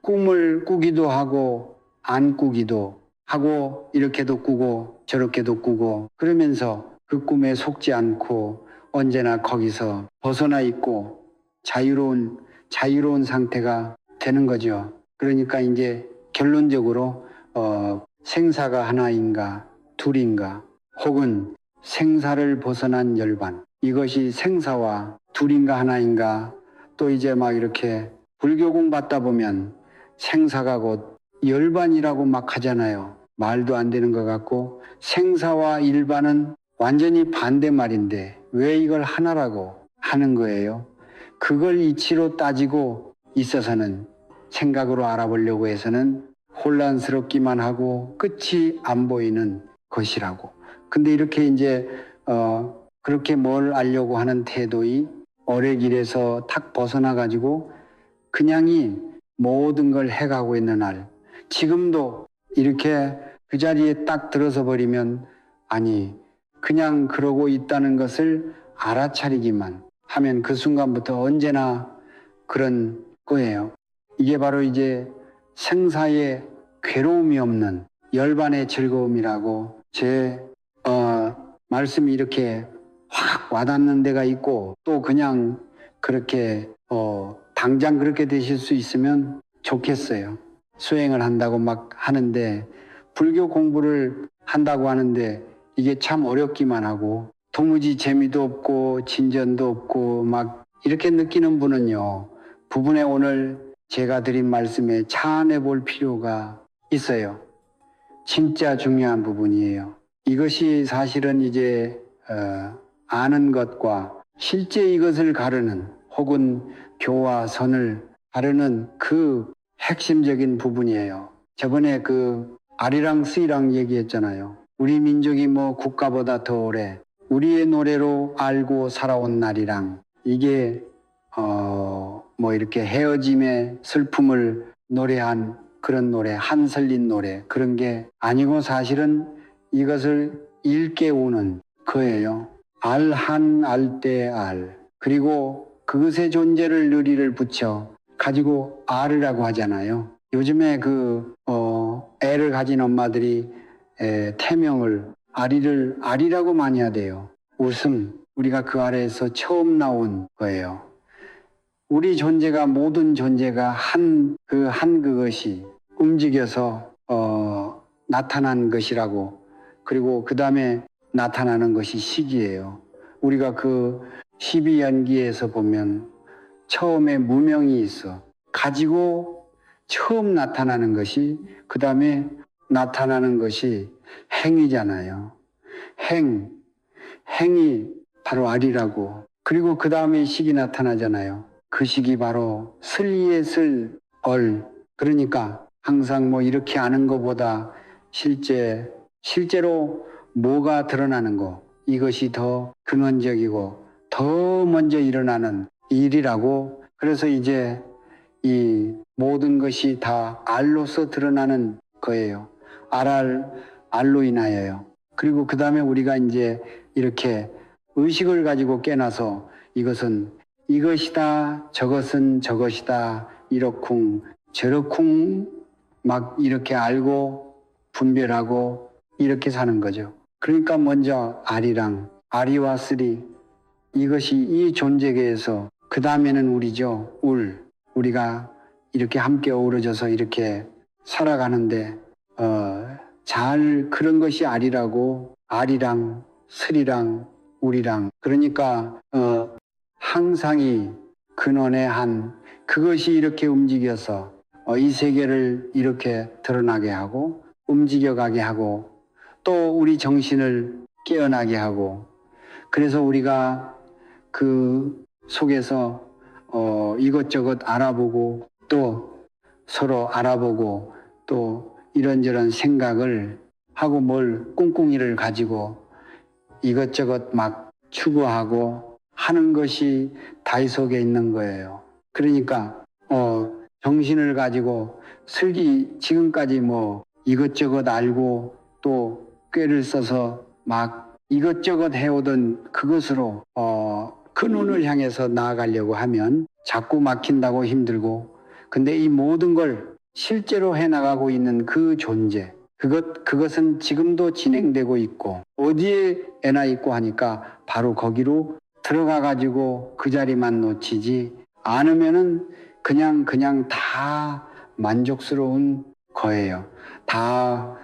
꿈을 꾸기도 하고 안 꾸기도 하고 이렇게도 꾸고 저렇게도 꾸고 그러면서 그 꿈에 속지 않고 언제나 거기서 벗어나 있고 자유로운 상태가 되는 거죠. 그러니까 이제 결론적으로 생사가 하나인가 둘인가 혹은 생사를 벗어난 열반 이것이 생사와 둘인가 하나인가 또 이제 막 이렇게 불교 공부받다 보면 생사가 곧 열반이라고 막 하잖아요. 말도 안 되는 것 같고 생사와 일반은 완전히 반대말인데 왜 이걸 하나라고 하는 거예요? 그걸 이치로 따지고 있어서는 생각으로 알아보려고 해서는 혼란스럽기만 하고 끝이 안 보이는 것이라고. 근데 이렇게 이제 그렇게 뭘 알려고 하는 태도의 어뢰 길에서 탁 벗어나 가지고 그냥이 모든 걸 해가고 있는 날 지금도 이렇게 그 자리에 딱 들어서 버리면 아니 그냥 그러고 있다는 것을 알아차리기만 하면 그 순간부터 언제나 그런 거예요. 이게 바로 이제 생사에 괴로움이 없는 열반의 즐거움이라고 제 말씀이 이렇게 확 와닿는 데가 있고 또 그냥 그렇게 당장 그렇게 되실 수 있으면 좋겠어요. 수행을 한다고 막 하는데 불교 공부를 한다고 하는데 이게 참 어렵기만 하고 도무지 재미도 없고 진전도 없고 막 이렇게 느끼는 분은요. 부분에 오늘 제가 드린 말씀에 차안해 볼 필요가 있어요. 진짜 중요한 부분이에요. 이것이 사실은 이제 아는 것과 실제 이것을 가르는 혹은 교와 선을 가르는 그 핵심적인 부분이에요. 저번에 그 아리랑 스리랑 얘기했잖아요. 우리 민족이 뭐 국가보다 더 오래 우리의 노래로 알고 살아온 날이랑 이게 뭐 이렇게 헤어짐의 슬픔을 노래한 그런 노래, 한설린 노래 그런 게 아니고 사실은 이것을 일깨우는 거예요. 알한 알때 알. 그리고 그것의 존재를 누리를 붙여 가지고 알으라고 하잖아요. 요즘에 애를 가진 엄마들이 태명을 아리라고 많이 하대요. 웃음. 우리가 그 아래에서 처음 나온 거예요. 우리 존재가 모든 존재가 그것이 움직여서 나타난 것이라고 그리고 그 다음에 나타나는 것이 시기예요. 우리가 그 12연기에서 보면 처음에 무명이 있어. 가지고 처음 나타나는 것이, 그 다음에 나타나는 것이 행이잖아요. 행이 바로 알이라고. 그리고 그 다음에 식이 나타나잖아요. 그 식이 바로 슬리에 슬, 얼. 그러니까 항상 뭐 이렇게 아는 것보다 실제로 뭐가 드러나는 거, 이것이 더 근원적이고 더 먼저 일어나는 일이라고. 그래서 이제 이 모든 것이 다 알로서 드러나는 거예요. 알로 인하여요. 그리고 그 다음에 우리가 이제 이렇게 의식을 가지고 깨나서 이것이다, 저것은 저것이다, 이러쿵 저러쿵 막 이렇게 알고 분별하고 이렇게 사는 거죠. 그러니까 먼저 아리와 쓰리, 이것이 이 존재계에서, 그 다음에는 우리죠. 우리가 이렇게 함께 어우러져서 이렇게 살아가는데 잘 그런 것이 아리라고. 아리랑 스리랑 우리랑. 그러니까 항상이 근원의 한, 그것이 이렇게 움직여서 이 세계를 이렇게 드러나게 하고 움직여가게 하고 또 우리 정신을 깨어나게 하고. 그래서 우리가 그 속에서 이것저것 알아보고 또 서로 알아보고 또 이런저런 생각을 하고 뭘 꿍꿍이를 가지고 이것저것 막 추구하고 하는 것이 다이 속에 있는 거예요. 그러니까 정신을 가지고 지금까지 뭐 이것저것 알고 또 꾀를 써서 막 이것저것 해오던 그것으로 근원을 향해서 나아가려고 하면 자꾸 막힌다고 힘들고, 근데 이 모든 걸 실제로 해나가고 있는 존재, 그것은 지금도 진행되고 있고 어디에나 있고 하니까 바로 거기로 들어가 가지고 그 자리만 놓치지 않으면은 그냥 다 만족스러운 거예요. 다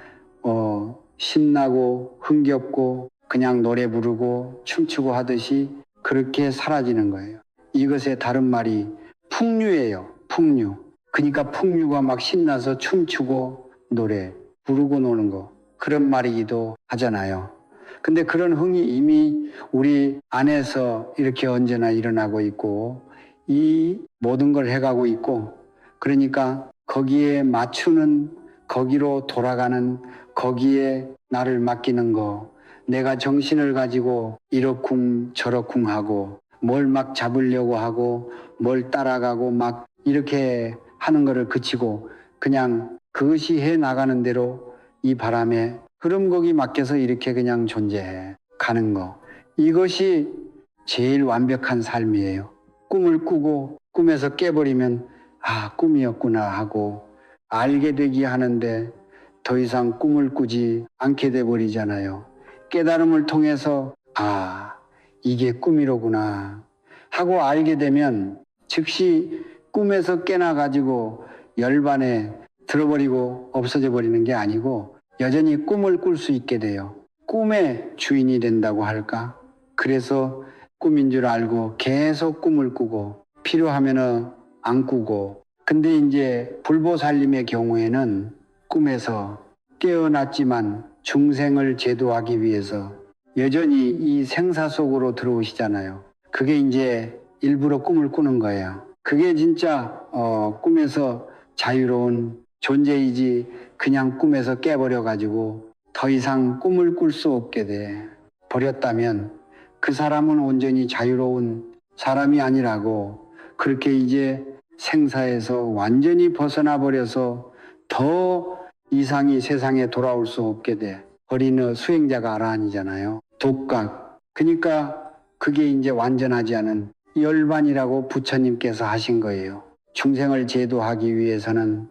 신나고 흥겹고 그냥 노래 부르고 춤추고 하듯이 그렇게 사라지는 거예요. 이것의 다른 말이 풍류예요. 풍류. 그러니까 풍류가 막 신나서 춤추고 노래 부르고 노는 거, 그런 말이기도 하잖아요. 근데 그런 흥이 이미 우리 안에서 이렇게 언제나 일어나고 있고 이 모든 걸 해가고 있고, 그러니까 거기에 맞추는, 거기로 돌아가는, 거기에 나를 맡기는 거, 내가 정신을 가지고 이러쿵 저러쿵 하고 뭘 막 잡으려고 하고 뭘 따라가고 막 이렇게 하는 거를 그치고 그냥 그것이 해 나가는 대로 이 바람에 흐름곡이 맡겨서 이렇게 그냥 존재해 가는 거, 이것이 제일 완벽한 삶이에요. 꿈을 꾸고 꿈에서 깨버리면 꿈이었구나 하고 알게 되기 하는데 더 이상 꿈을 꾸지 않게 돼 버리잖아요. 깨달음을 통해서 이게 꿈이로구나 하고 알게 되면 즉시 꿈에서 깨나가지고 열반에 들어버리고 없어져 버리는 게 아니고 여전히 꿈을 꿀 수 있게 돼요. 꿈의 주인이 된다고 할까? 그래서 꿈인 줄 알고 계속 꿈을 꾸고 필요하면은 안 꾸고. 근데 이제 불보살님의 경우에는 꿈에서 깨어났지만 중생을 제도하기 위해서 여전히 이 생사 속으로 들어오시잖아요. 그게 이제 일부러 꿈을 꾸는 거예요. 그게 진짜 꿈에서 자유로운 존재이지 그냥 꿈에서 깨버려가지고 더 이상 꿈을 꿀 수 없게 돼 버렸다면 그 사람은 온전히 자유로운 사람이 아니라고, 그렇게 이제 생사에서 완전히 벗어나 버려서 더 이상이 세상에 돌아올 수 없게 돼 버리는 수행자가 아라한이잖아요. 독각. 그러니까 그게 이제 완전하지 않은 열반이라고 부처님께서 하신 거예요. 중생을 제도하기 위해서는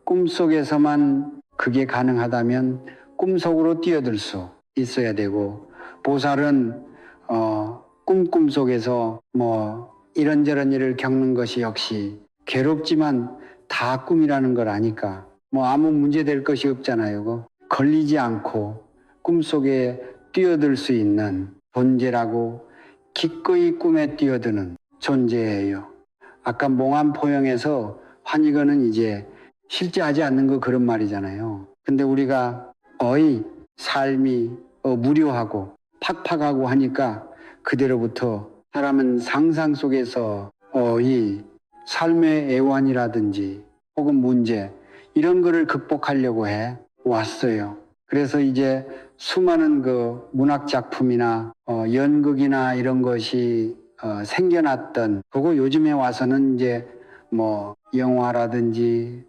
꿈속에서만 그게 가능하다면 꿈속으로 뛰어들 수 있어야 되고, 보살은 꿈속에서 뭐 이런저런 일을 겪는 것이 역시 괴롭지만 다 꿈이라는 걸 아니까 뭐 아무 문제 될 것이 없잖아요. 걸리지 않고 꿈속에 뛰어들 수 있는 존재라고 기꺼이 꿈에 뛰어드는 존재예요. 아까 몽환포영에서 환희건은 이제 실제 하지 않는 거 그런 말이잖아요. 근데 우리가 삶이 무료하고 팍팍하고 하니까 그대로부터 사람은 상상 속에서 이 삶의 애환이라든지 혹은 문제 이런 거를 극복하려고 해 왔어요. 그래서 이제 수많은 그 문학 작품이나 연극이나 이런 것이 생겨났던 그거 요즘에 와서는 이제 뭐 영화라든지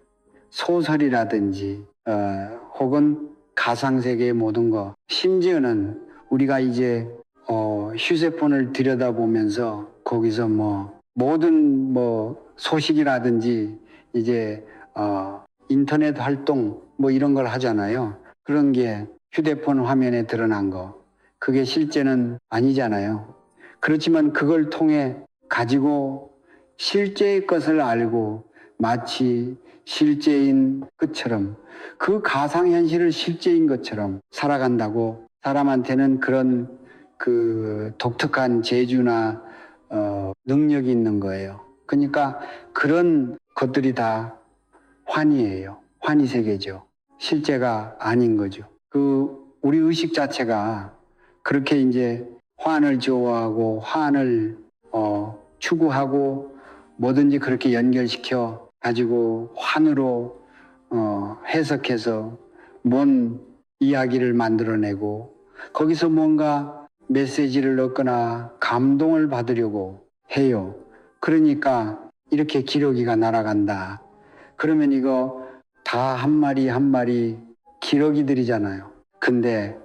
소설이라든지 혹은 가상세계의 모든 거 심지어는 우리가 이제 휴대폰을 들여다보면서 거기서 뭐 모든 뭐 소식이라든지 이제 인터넷 활동 뭐 이런 걸 하잖아요. 그런 게 휴대폰 화면에 드러난 거 그게 실제는 아니잖아요. 그렇지만 그걸 통해 가지고 실제의 것을 알고 마치 실제인 것처럼 그 가상현실을 실제인 것처럼 살아간다고 사람한테는 그런 그 독특한 재주나 능력이 있는 거예요. 그러니까 그런 것들이 다 환희예요. 환희 세계죠. 실제가 아닌 거죠. 그 우리 의식 자체가 그렇게 이제 환을 좋아하고 환을 추구하고 뭐든지 그렇게 연결시켜 가지고 환으로 해석해서 뭔 이야기를 만들어내고 거기서 뭔가 메시지를 얻거나 감동을 받으려고 해요. 그러니까 이렇게 기러기가 날아간다. 그러면 이거 다 한 마리 한 마리 기러기들이잖아요. 근데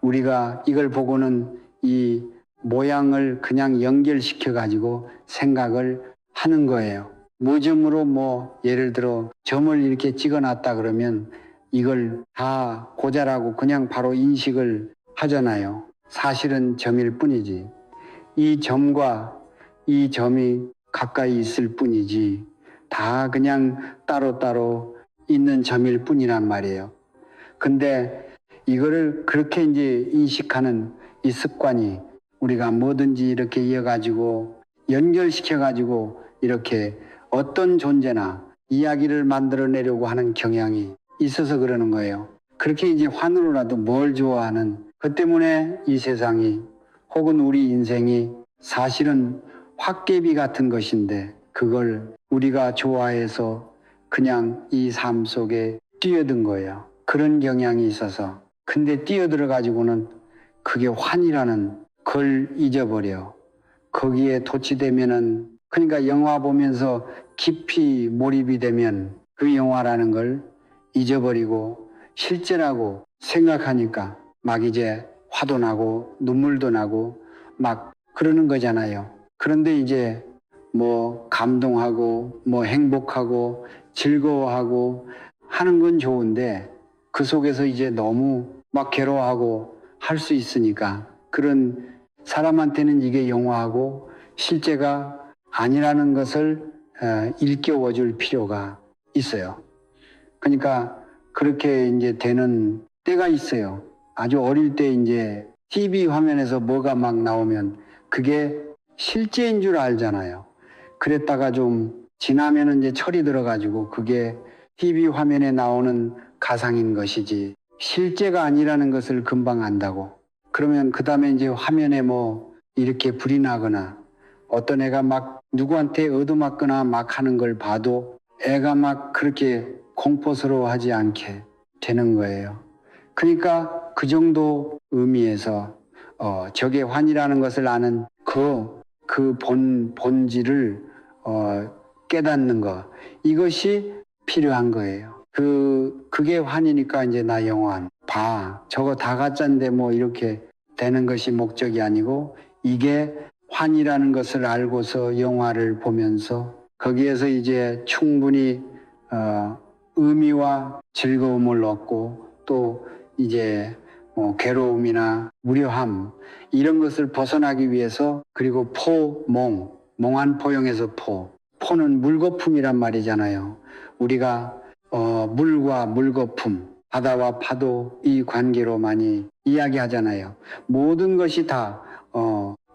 우리가 이걸 보고는 이 모양을 그냥 연결시켜 가지고 생각을 하는 거예요. 무점으로 뭐 예를 들어 점을 이렇게 찍어 놨다 그러면 이걸 다 고자라고 그냥 바로 인식을 하잖아요. 사실은 점일 뿐이지. 이 점과 이 점이 가까이 있을 뿐이지 다 그냥 따로따로 있는 점일 뿐이란 말이에요. 근데 이거를 그렇게 이제 인식하는 이 습관이 우리가 뭐든지 이렇게 이어가지고 연결시켜가지고 이렇게 어떤 존재나 이야기를 만들어내려고 하는 경향이 있어서 그러는 거예요. 그렇게 이제 환으로라도 뭘 좋아하는 그 때문에 이 세상이 혹은 우리 인생이 사실은 헛개비 같은 것인데 그걸 우리가 좋아해서 그냥 이 삶 속에 뛰어든 거예요. 그런 경향이 있어서. 근데 뛰어들어 가지고는 그게 환이라는 걸 잊어버려. 거기에 도취되면은 그러니까 영화 보면서 깊이 몰입이 되면 그 영화라는 걸 잊어버리고 실제라고 생각하니까 막 이제 화도 나고 눈물도 나고 막 그러는 거잖아요. 그런데 이제 뭐 감동하고 뭐 행복하고 즐거워하고 하는 건 좋은데 그 속에서 이제 너무 막 괴로워하고 할 수 있으니까 그런 사람한테는 이게 영화하고 실제가 아니라는 것을 일깨워 줄 필요가 있어요. 그러니까 그렇게 이제 되는 때가 있어요. 아주 어릴 때 이제 TV 화면에서 뭐가 막 나오면 그게 실제인 줄 알잖아요. 그랬다가 좀 지나면은 이제 철이 들어가지고 그게 TV 화면에 나오는 가상인 것이지 실제가 아니라는 것을 금방 안다고. 그러면 그 다음에 이제 화면에 뭐 이렇게 불이 나거나 어떤 애가 막 누구한테 얻어맞거나 막 하는 걸 봐도 애가 막 그렇게 공포스러워하지 않게 되는 거예요. 그러니까 그 정도 의미에서 저게 환이라는 것을 아는 그 본질을 깨닫는 것 이것이 필요한 거예요. 그게 환이니까 이제 나 영환 봐 저거 다 가짜인데 뭐 이렇게 되는 것이 목적이 아니고 이게 환이라는 것을 알고서 영화를 보면서 거기에서 이제 충분히 의미와 즐거움을 얻고 또 이제 괴로움이나 무료함 이런 것을 벗어나기 위해서 그리고 몽환포영에서 포는 물거품이란 말이잖아요. 우리가 물과 물거품 바다와 파도 이 관계로 많이 이야기하잖아요. 모든 것이 다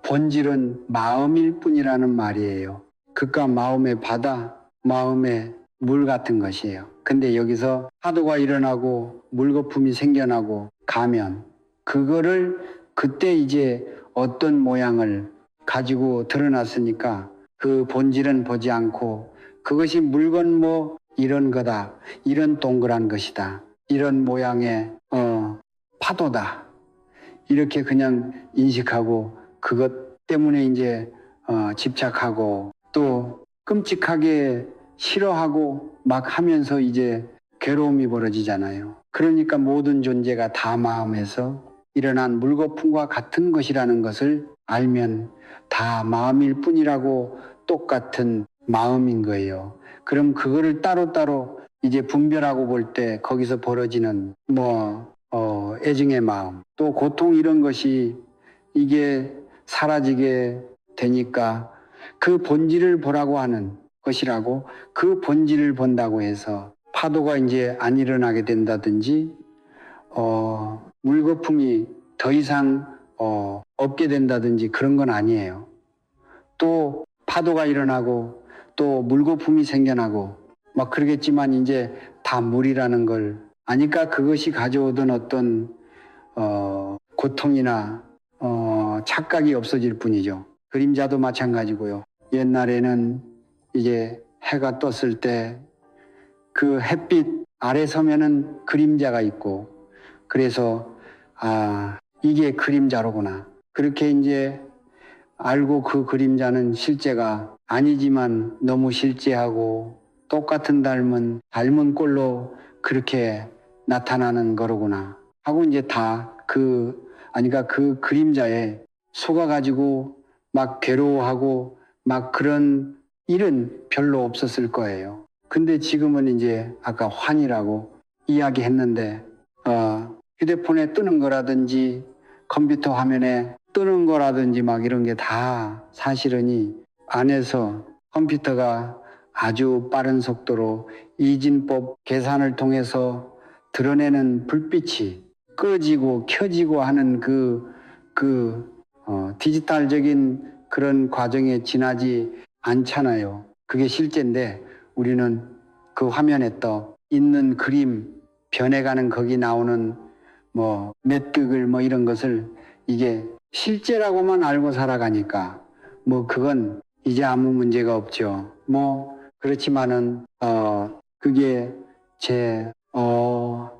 본질은 마음일 뿐이라는 말이에요. 그깟 마음의 바다, 마음의 물 같은 것이에요. 근데 여기서 파도가 일어나고 물거품이 생겨나고 가면 그거를 그때 이제 어떤 모양을 가지고 드러났으니까 그 본질은 보지 않고 그것이 물건 뭐 이런 거다, 이런 동그란 것이다, 이런 모양의 파도다, 이렇게 그냥 인식하고 그것 때문에 이제 집착하고 또 끔찍하게 싫어하고 막 하면서 이제 괴로움이 벌어지잖아요. 그러니까 모든 존재가 다 마음에서 일어난 물거품과 같은 것이라는 것을 알면 다 마음일 뿐이라고 똑같은 마음인 거예요. 그럼 그거를 따로따로 이제 분별하고 볼 때 거기서 벌어지는 애증의 마음, 또 고통 이런 것이 이게 사라지게 되니까 그 본질을 보라고 하는 것이라고, 그 본질을 본다고 해서 파도가 이제 안 일어나게 된다든지 물거품이 더 이상 없게 된다든지 그런 건 아니에요. 또 파도가 일어나고 또 물거품이 생겨나고 막 그러겠지만 이제 다 물이라는 걸 아니까 그것이 가져오던 어떤 고통이나 착각이 없어질 뿐이죠. 그림자도 마찬가지고요. 옛날에는 이제 해가 떴을 때 그 햇빛 아래 서면은 그림자가 있고 그래서 이게 그림자로구나. 그렇게 이제 알고 그 그림자는 실제가 아니지만 너무 실제하고 똑같은 닮은 꼴로 그렇게 나타나는 거로구나 하고 이제 다 그러니까 그 그림자에 속아가지고 막 괴로워하고 막 그런 일은 별로 없었을 거예요. 근데 지금은 이제 아까 환이라고 이야기했는데 휴대폰에 뜨는 거라든지 컴퓨터 화면에 뜨는 거라든지 막 이런 게 다 사실은 이 안에서 컴퓨터가 아주 빠른 속도로 이진법 계산을 통해서 드러내는 불빛이 꺼지고 켜지고 하는 디지털적인 그런 과정에 지나지 않잖아요. 그게 실제인데 우리는 그 화면에 떠 있는 그림 변해가는 거기 나오는 메뚜글 이런 것을 이게 실제라고만 알고 살아가니까 그건 이제 아무 문제가 없죠. 그렇지만은 그게 제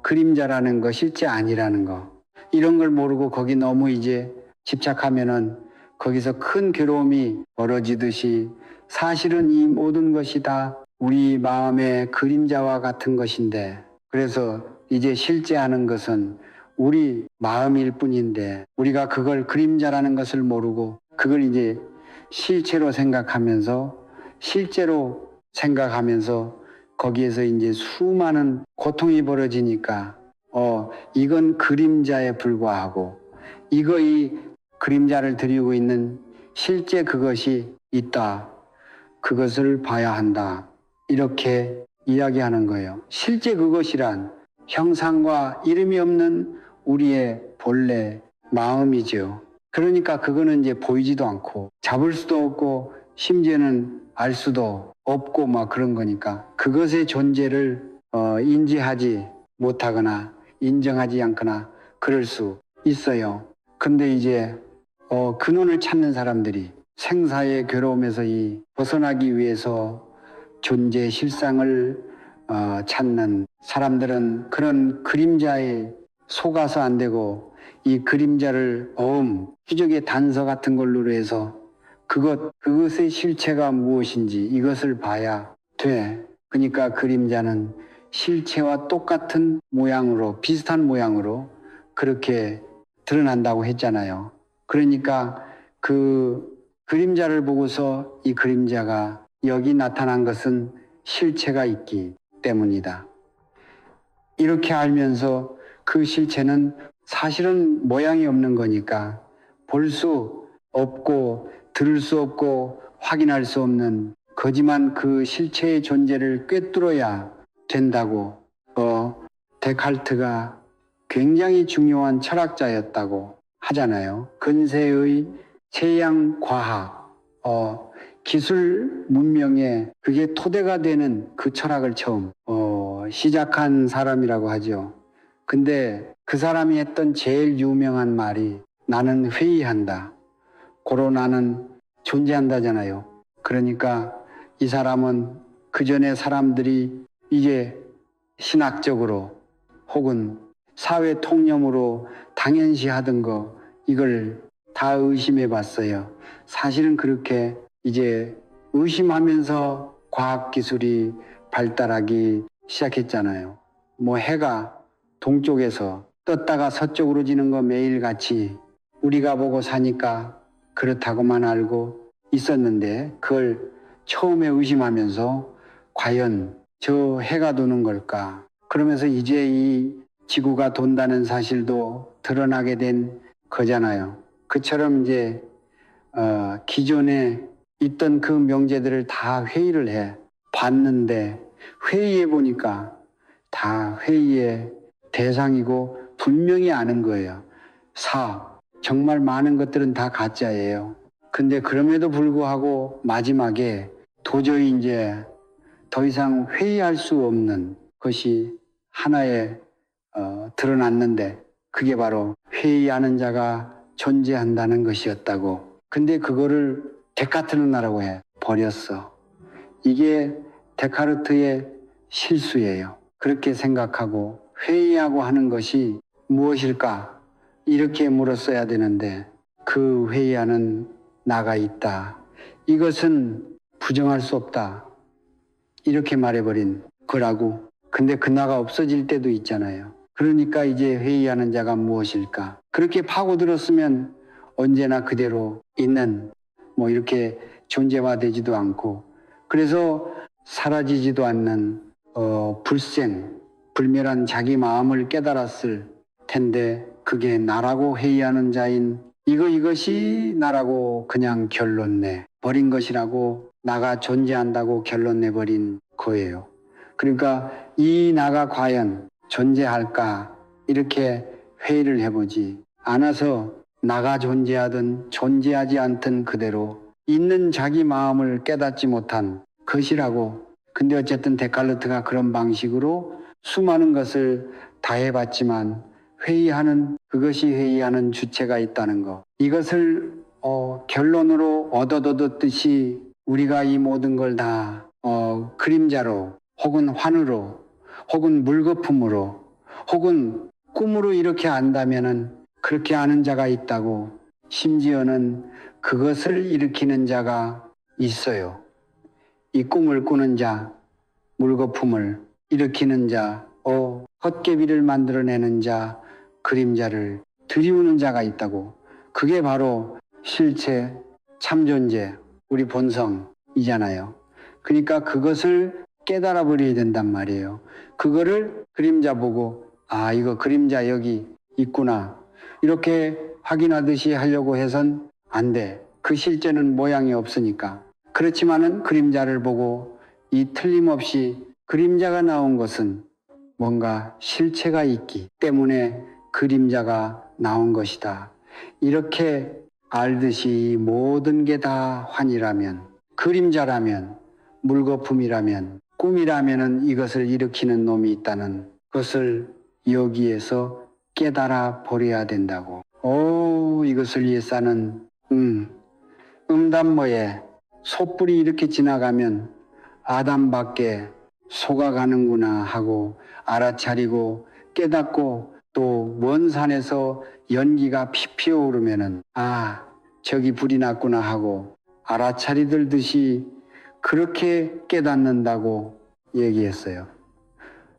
그림자라는 거 실제 아니라는 거 이런 걸 모르고 거기 너무 이제 집착하면은 거기서 큰 괴로움이 벌어지듯이 사실은 이 모든 것이 다 우리 마음의 그림자와 같은 것인데 그래서 이제 실제하는 것은 우리 마음일 뿐인데 우리가 그걸 그림자라는 것을 모르고 그걸 이제 실체로 생각하면서 실제로 생각하면서 거기에서 이제 수많은 고통이 벌어지니까 이건 그림자에 불과하고 이 그림자를 드리고 있는 실제 그것이 있다. 그것을 봐야 한다. 이렇게 이야기하는 거예요. 실제 그것이란 형상과 이름이 없는 우리의 본래 마음이죠. 그러니까 그거는 이제 보이지도 않고 잡을 수도 없고 심지어는 알 수도 없고 막 그런 거니까 그것의 존재를 인지하지 못하거나 인정하지 않거나 그럴 수 있어요. 근데 이제 근원을 찾는 사람들이 생사의 괴로움에서 벗어나기 위해서 존재의 실상을 찾는 사람들은 그런 그림자에 속아서 안 되고 이 그림자를 기적의 단서 같은 걸로 해서 그것의 실체가 무엇인지 이것을 봐야 돼. 그러니까 그림자는 실체와 똑같은 모양으로 비슷한 모양으로 그렇게 드러난다고 했잖아요. 그러니까 그 그림자를 보고서 이 그림자가 여기 나타난 것은 실체가 있기 때문이다. 이렇게 알면서 그 실체는 사실은 모양이 없는 거니까 볼 수 없고 들을 수 없고 확인할 수 없는 거지만 그 실체의 존재를 꿰뚫어야 된다고 데카르트가 굉장히 중요한 철학자였다고 하잖아요. 근세의 세양 과학 기술 문명에 그게 토대가 되는 그 철학을 처음 시작한 사람이라고 하죠. 근데 그 사람이 했던 제일 유명한 말이 나는 회의한다. 고로 나는 존재한다잖아요. 그러니까 이 사람은 그 전에 사람들이 이제 신학적으로 혹은 사회 통념으로 당연시 하던 거 이걸 다 의심해 봤어요. 사실은 그렇게 이제 의심하면서 과학기술이 발달하기 시작했잖아요. 뭐 해가 동쪽에서 떴다가 서쪽으로 지는 거 매일같이 우리가 보고 사니까 그렇다고만 알고 있었는데 그걸 처음에 의심하면서 과연 저 해가 도는 걸까? 그러면서 이제 이 지구가 돈다는 사실도 드러나게 된 거잖아요. 그처럼 이제 기존에 있던 그 명제들을 다 회의를 해 봤는데 회의해 보니까 다 회의의 대상이고 분명히 아는 거예요. 정말 많은 것들은 다 가짜예요. 근데 그럼에도 불구하고 마지막에 도저히 이제 더 이상 회의할 수 없는 것이 하나에 드러났는데 그게 바로 회의하는 자가 존재한다는 것이었다고. 근데 그거를 데카르트는 나라고 해 버렸어. 이게 데카르트의 실수예요. 그렇게 생각하고 회의하고 하는 것이 무엇일까? 이렇게 물었어야 되는데 그 회의하는 나가 있다. 이것은 부정할 수 없다. 이렇게 말해버린 거라고. 근데 그 나가 없어질 때도 있잖아요. 그러니까 이제 회의하는 자가 무엇일까? 그렇게 파고들었으면 언제나 그대로 있는 뭐 이렇게 존재화되지도 않고 그래서 사라지지도 않는 불멸한 자기 마음을 깨달았을 텐데 그게 나라고 회의하는 자인 이것이 나라고 그냥 결론 내 버린 것이라고 나가 존재한다고 결론 내버린 거예요. 그러니까 이 나가 과연 존재할까 이렇게 회의를 해보지 않아서 나가 존재하든 존재하지 않든 그대로 있는 자기 마음을 깨닫지 못한 것이라고. 근데 어쨌든 데카르트가 그런 방식으로 수많은 것을 다 해봤지만 그것이 회의하는 주체가 있다는 것. 이것을 결론으로 얻었듯이 우리가 이 모든 걸 다 그림자로 혹은 환으로 혹은 물거품으로 혹은 꿈으로 이렇게 안다면은 그렇게 아는 자가 있다고. 심지어는 그것을 일으키는 자가 있어요. 이 꿈을 꾸는 자, 물거품을 일으키는 자, 헛개비를 만들어내는 자, 그림자를 들이우는 자가 있다고. 그게 바로 실체, 참존재, 우리 본성이잖아요. 그러니까 그것을 깨달아 버려야 된단 말이에요. 그거를 그림자 보고 이거 그림자 여기 있구나 이렇게 확인하듯이 하려고 해선 안 돼. 그 실제는 모양이 없으니까. 그렇지만은 그림자를 보고 이 틀림없이 그림자가 나온 것은 뭔가 실체가 있기 때문에 그림자가 나온 것이다. 이렇게 알듯이 모든 게 다 환이라면, 그림자라면, 물거품이라면, 꿈이라면 이것을 일으키는 놈이 있다는 것을 여기에서 깨달아 버려야 된다고. 이것을 예사는 음담모에 소뿔이 이렇게 지나가면 아담밖에 속아가는구나 하고 알아차리고 깨닫고 또 먼 산에서 연기가 피피오르면은 저기 불이 났구나 하고 알아차리들듯이 그렇게 깨닫는다고 얘기했어요.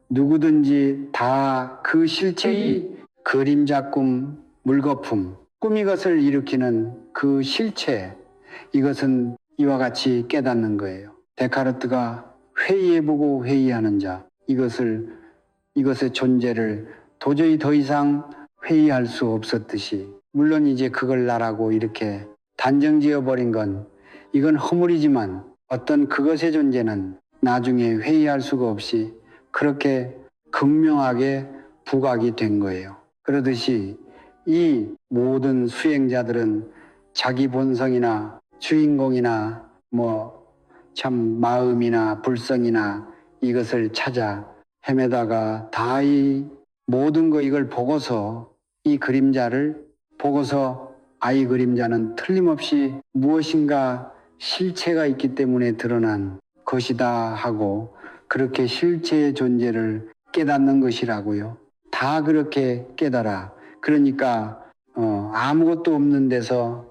누구든지 다 그 실체의 그림자 꿈, 물거품, 꿈이 것을 일으키는 그 실체, 이것은 이와 같이 깨닫는 거예요. 데카르트가 회의해보고 회의하는 자, 이것의 존재를 도저히 더 이상 회의할 수 없었듯이, 물론 이제 그걸 나라고 이렇게 단정지어버린 건 이건 허물이지만 어떤 그것의 존재는 나중에 회의할 수가 없이 그렇게 극명하게 부각이 된 거예요. 그러듯이 이 모든 수행자들은 자기 본성이나 주인공이나 뭐 참 마음이나 불성이나 이것을 찾아 헤매다가 다 이 모든 거 이걸 보고서 이 그림자를 보고서 이 그림자는 틀림없이 무엇인가 실체가 있기 때문에 드러난 것이다 하고 그렇게 실체의 존재를 깨닫는 것이라고요. 다 그렇게 깨달아. 그러니까 아무것도 없는 데서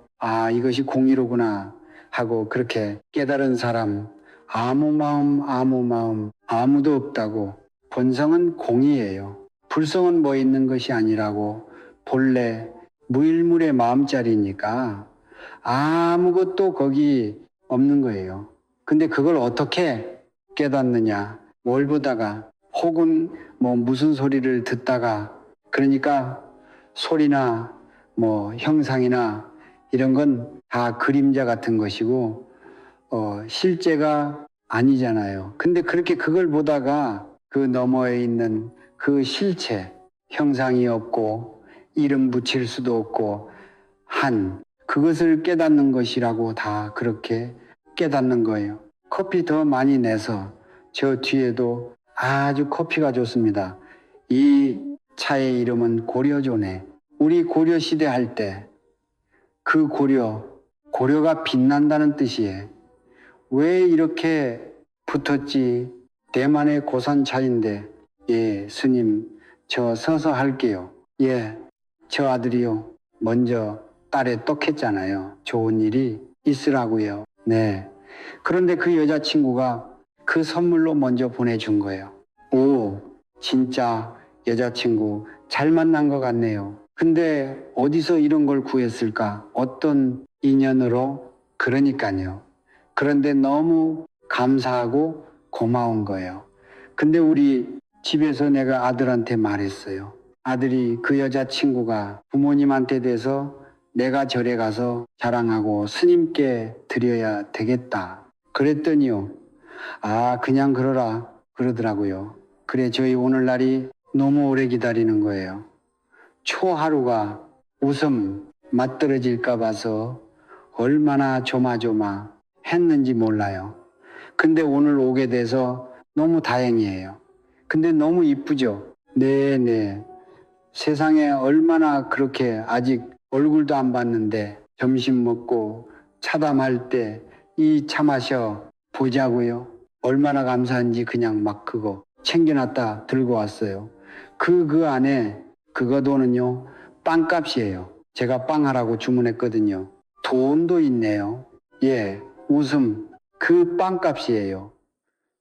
이것이 공의로구나 하고 그렇게 깨달은 사람 아무 마음 아무도 없다고. 본성은 공이에요. 불성은 뭐 있는 것이 아니라고. 본래 무일물의 마음자리니까 아무것도 거기 없는 거예요. 근데 그걸 어떻게 깨닫느냐? 뭘 보다가 혹은 뭐 무슨 소리를 듣다가 그러니까 소리나 뭐 형상이나 이런 건 다 그림자 같은 것이고 실제가 아니잖아요. 근데 그렇게 그걸 보다가 그 너머에 있는 그 실체, 형상이 없고 이름 붙일 수도 없고 한 그것을 깨닫는 것이라고 다 그렇게 깨닫는 거예요. 커피 더 많이 내서 저 뒤에도 아주 커피가 좋습니다. 이 차의 이름은 고려조네. 우리 고려시대 할 때 그 고려가 빛난다는 뜻이에요. 왜 이렇게 붙었지? 대만의 고산차인데, 예, 스님, 저 서서 할게요. 예, 저 아들이요. 먼저 딸에 떡했잖아요. 좋은 일이 있으라고요. 네. 그런데 그 여자친구가 그 선물로 먼저 보내준 거예요. 오, 진짜 여자친구 잘 만난 것 같네요. 근데 어디서 이런 걸 구했을까? 어떤 인연으로? 그러니까요. 그런데 너무 감사하고 고마운 거예요. 근데 우리 집에서 내가 아들한테 말했어요. 아들이 그 여자친구가 부모님한테 대서 내가 절에 가서 자랑하고 스님께 드려야 되겠다. 그랬더니요. 그냥 그러라 그러더라고요. 그래 저희 오늘날이 너무 오래 기다리는 거예요. 초하루가 웃음 맞떨어질까 봐서 얼마나 조마조마 했는지 몰라요. 근데 오늘 오게 돼서 너무 다행이에요. 근데 너무 이쁘죠? 네네. 세상에 얼마나 그렇게 아직 얼굴도 안 봤는데 점심 먹고 차담할 때 이 차 마셔 보자고요. 얼마나 감사한지 그냥 막 그거 챙겨놨다 들고 왔어요. 그 안에 그거 돈은요 빵값이에요. 제가 빵하라고 주문했거든요. 돈도 있네요. 예, 웃음 그 빵값이에요.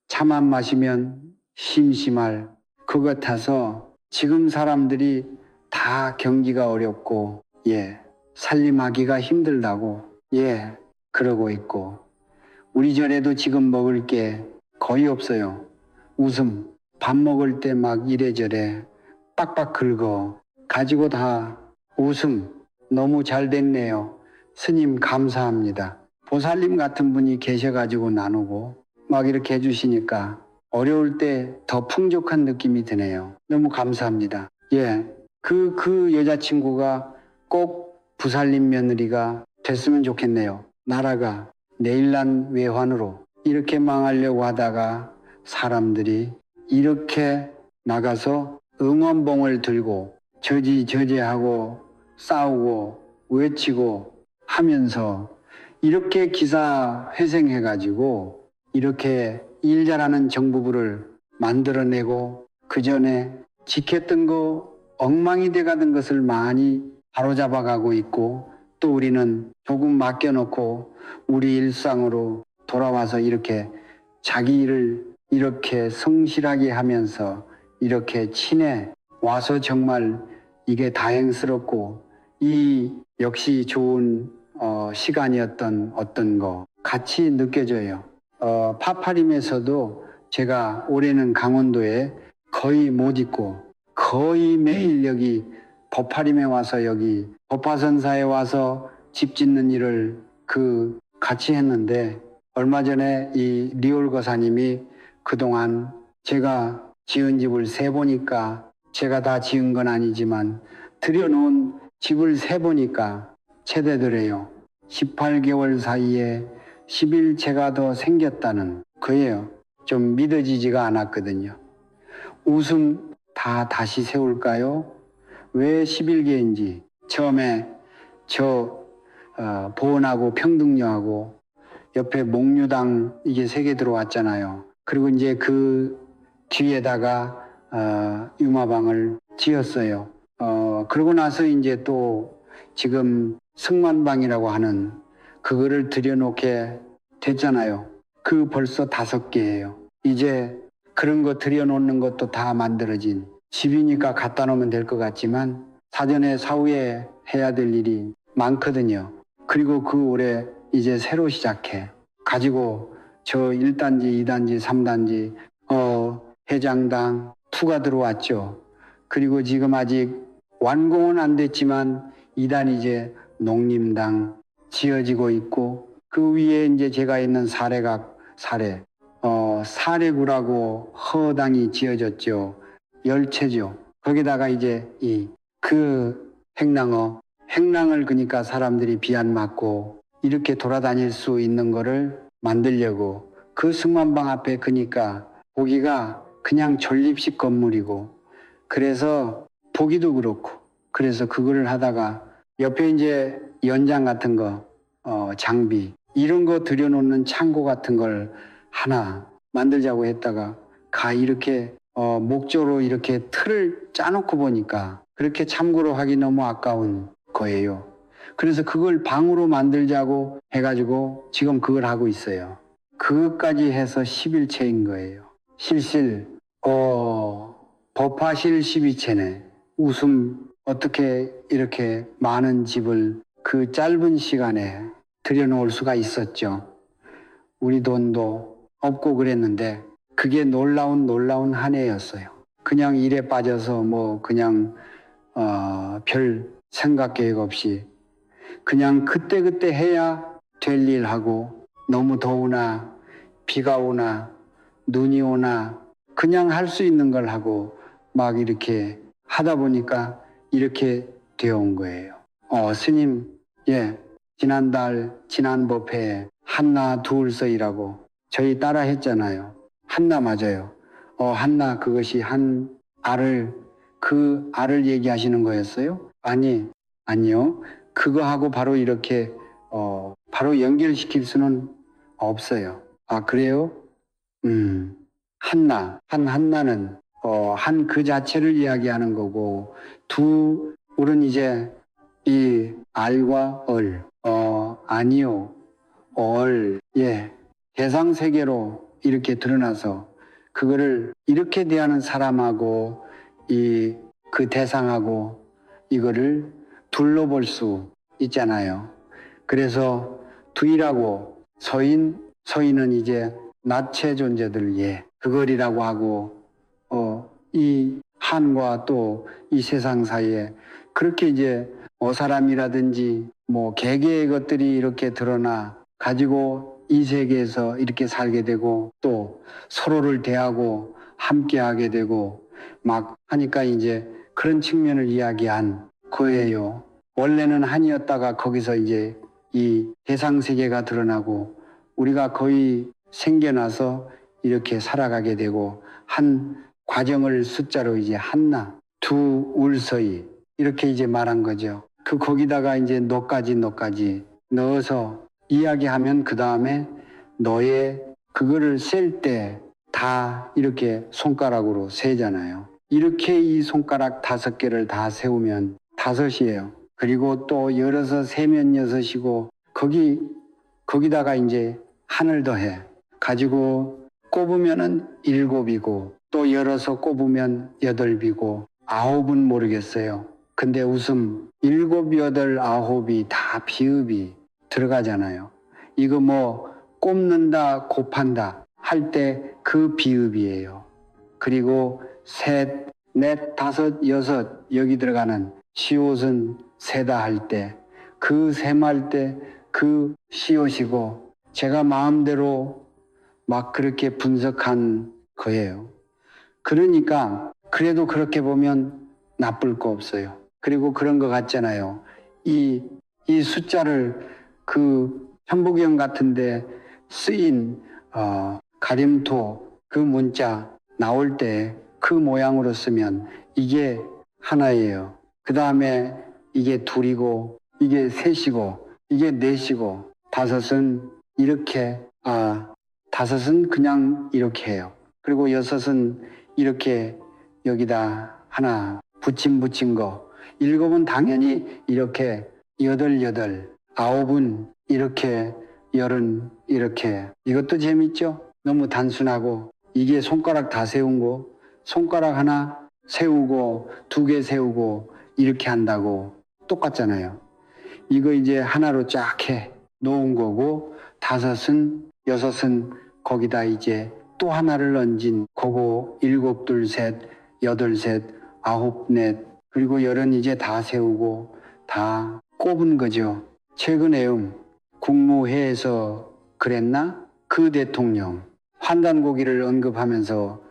차만 마시면 심심할 그 같아서 지금 사람들이 다 경기가 어렵고 예 살림하기가 힘들다고 예 그러고 있고 우리 절에도 지금 먹을 게 거의 없어요. 웃음 밥 먹을 때 막 이래저래 빡빡 긁어 가지고 다 웃음 너무 잘 됐네요. 스님 감사합니다. 보살님 같은 분이 계셔가지고 나누고 막 이렇게 해주시니까 어려울 때 더 풍족한 느낌이 드네요. 너무 감사합니다. 예, 그 여자친구가 꼭 부살림 며느리가 됐으면 좋겠네요. 나라가 내일난 외환으로 이렇게 망하려고 하다가 사람들이 이렇게 나가서 응원봉을 들고 저지하고 싸우고 외치고 하면서 이렇게 기사 회생해가지고 이렇게 일 잘하는 정부부를 만들어내고 그 전에 지켰던 거 엉망이 돼가던 것을 많이 바로잡아가고 있고 또 우리는 조금 맡겨놓고 우리 일상으로 돌아와서 이렇게 자기 일을 이렇게 성실하게 하면서 이렇게 친해 와서 정말 이게 다행스럽고 이 역시 좋은 시간이었던 어떤 거 같이 느껴져요. 파파림에서도 제가 올해는 강원도에 거의 못 있고 거의 매일 여기 법화림에 와서 여기 법화선사에 와서 집 짓는 일을 같이 했는데 얼마 전에 이 리올 거사님이 그동안 제가 지은 집을 세보니까 제가 다 지은 건 아니지만 들여놓은 집을 세보니까 세대더래요. 18개월 사이에 11체가 더 생겼다는 거예요. 좀 믿어지지가 않았거든요. 웃음 다 다시 세울까요? 왜 11개인지 처음에 보은하고 평등녀하고 옆에 목류당 이게 3개 들어왔잖아요. 그리고 이제 그 뒤에다가 유마방을 지었어요. 그러고 나서 이제 또 지금 승만방이라고 하는 그거를 들여놓게 됐잖아요. 그 벌써 5개예요. 이제 그런 거 들여놓는 것도 다 만들어진 집이니까 갖다 놓으면 될 것 같지만 사전에 사후에 해야 될 일이 많거든요. 그리고 그 올해 이제 새로 시작해 가지고 저 1단지, 2단지, 3단지 회장당 투가 들어왔죠. 그리고 지금 아직 완공은 안 됐지만 2단 이제 농림당 지어지고 있고 그 위에 이제 제가 있는 사례구라고 허당이 지어졌죠. 열채죠. 거기다가 이제 그 행랑을 그러니까 사람들이 비 안 맞고 이렇게 돌아다닐 수 있는 거를 만들려고 그 승만방 앞에 그러니까 보기가 그냥 전립식 건물이고 그래서 보기도 그렇고 그래서 그거를 하다가 옆에 이제 연장 같은 거 장비 이런 거 들여놓는 창고 같은 걸 하나 만들자고 했다가 이렇게 목조로 이렇게 틀을 짜놓고 보니까 그렇게 참고로 하기 너무 아까운 거예요. 그래서 그걸 방으로 만들자고 해가지고 지금 그걸 하고 있어요. 그것까지 해서 11채인 거예요. 실실 법화실 12채네. 웃음 어떻게 이렇게 많은 집을 그 짧은 시간에 들여놓을 수가 있었죠. 우리 돈도 없고 그랬는데 그게 놀라운 한 해였어요. 그냥 일에 빠져서 뭐 그냥 별 생각 계획 없이 그냥 그때그때 해야 될 일 하고 너무 더우나 비가 오나 눈이 오나 그냥 할 수 있는 걸 하고 막 이렇게 하다 보니까 이렇게 되어 온 거예요. 스님, 지난 법회에 한나 두울서이라고 저희 따라 했잖아요. 한나 맞아요. 한나 그것이 그 알을 얘기하시는 거였어요? 아니요. 그거하고 바로 이렇게 바로 연결시킬 수는 없어요. 아, 그래요? 한나는 한 그 자체를 이야기하는 거고 둘은 이제 이 알과 아니요. 대상 세계로 이렇게 드러나서 그거를 이렇게 대하는 사람하고 그 대상하고 이거를 둘러볼 수 있잖아요. 그래서 두이라고 서인은 이제 나체 존재들 그걸이라고 하고 이 한과 또 이 세상 사이에 그렇게 이제 사람이라든지 뭐 개개의 것들이 이렇게 드러나 가지고 이 세계에서 이렇게 살게 되고 또 서로를 대하고 함께하게 되고 막 하니까 이제 그런 측면을 이야기한 거예요. 원래는 한이었다가 거기서 이제 이 대상 세계가 드러나고 우리가 거의 생겨나서 이렇게 살아가게 되고 한 과정을 숫자로 이제 한나 두울서이 이렇게 이제 말한 거죠. 거기다가 이제 너까지 넣어서 이야기하면 그 다음에 너의 그거를 셀 때 다 이렇게 손가락으로 세잖아요. 이렇게 이 손가락 5개를 다 세우면 5이에요. 그리고 또 열어서 세면 6이고 거기다가 이제 하늘 더해 가지고 꼽으면은 7이고 또 열어서 꼽으면 8이고 9은 모르겠어요. 근데 웃음 7, 8, 9이 다 비읍이 들어가잖아요. 이거 뭐 꼽는다 곱한다 할 때 그 비읍이에요. 그리고 셋, 넷, 다섯, 여섯 여기 들어가는 시옷은 세다 할 때 그 셈할 때 그 시옷이고 제가 마음대로 막 그렇게 분석한 거예요. 그러니까 그래도 그렇게 보면 나쁠 거 없어요. 그리고 그런 거 같잖아요. 이 숫자를 그 천부경 같은데 쓰인 가림토 그 문자 나올 때 그 모양으로 쓰면 이게 하나예요. 그 다음에 이게 둘이고 이게 셋이고 이게 넷이고 다섯은 이렇게 다섯은 그냥 이렇게 해요. 그리고 여섯은 이렇게 여기다 하나 붙인 거, 일곱은 당연히 이렇게 여덟, 아홉은 이렇게, 열은 이렇게. 이것도 재밌죠? 너무 단순하고 이게 손가락 다 세운 거, 손가락 하나 세우고 두 개 세우고 이렇게 한다고 똑같잖아요. 이거 이제 하나로 쫙 해 놓은 거고 다섯은 여섯은 거기다 이제 또 하나를 얹은 거고 일곱 둘 셋 여덟 셋 아홉 넷 그리고 열은 이제 다 세우고 다 꼽은 거죠. 최근에 국무회에서 그랬나? 그 대통령 환단고기를 언급하면서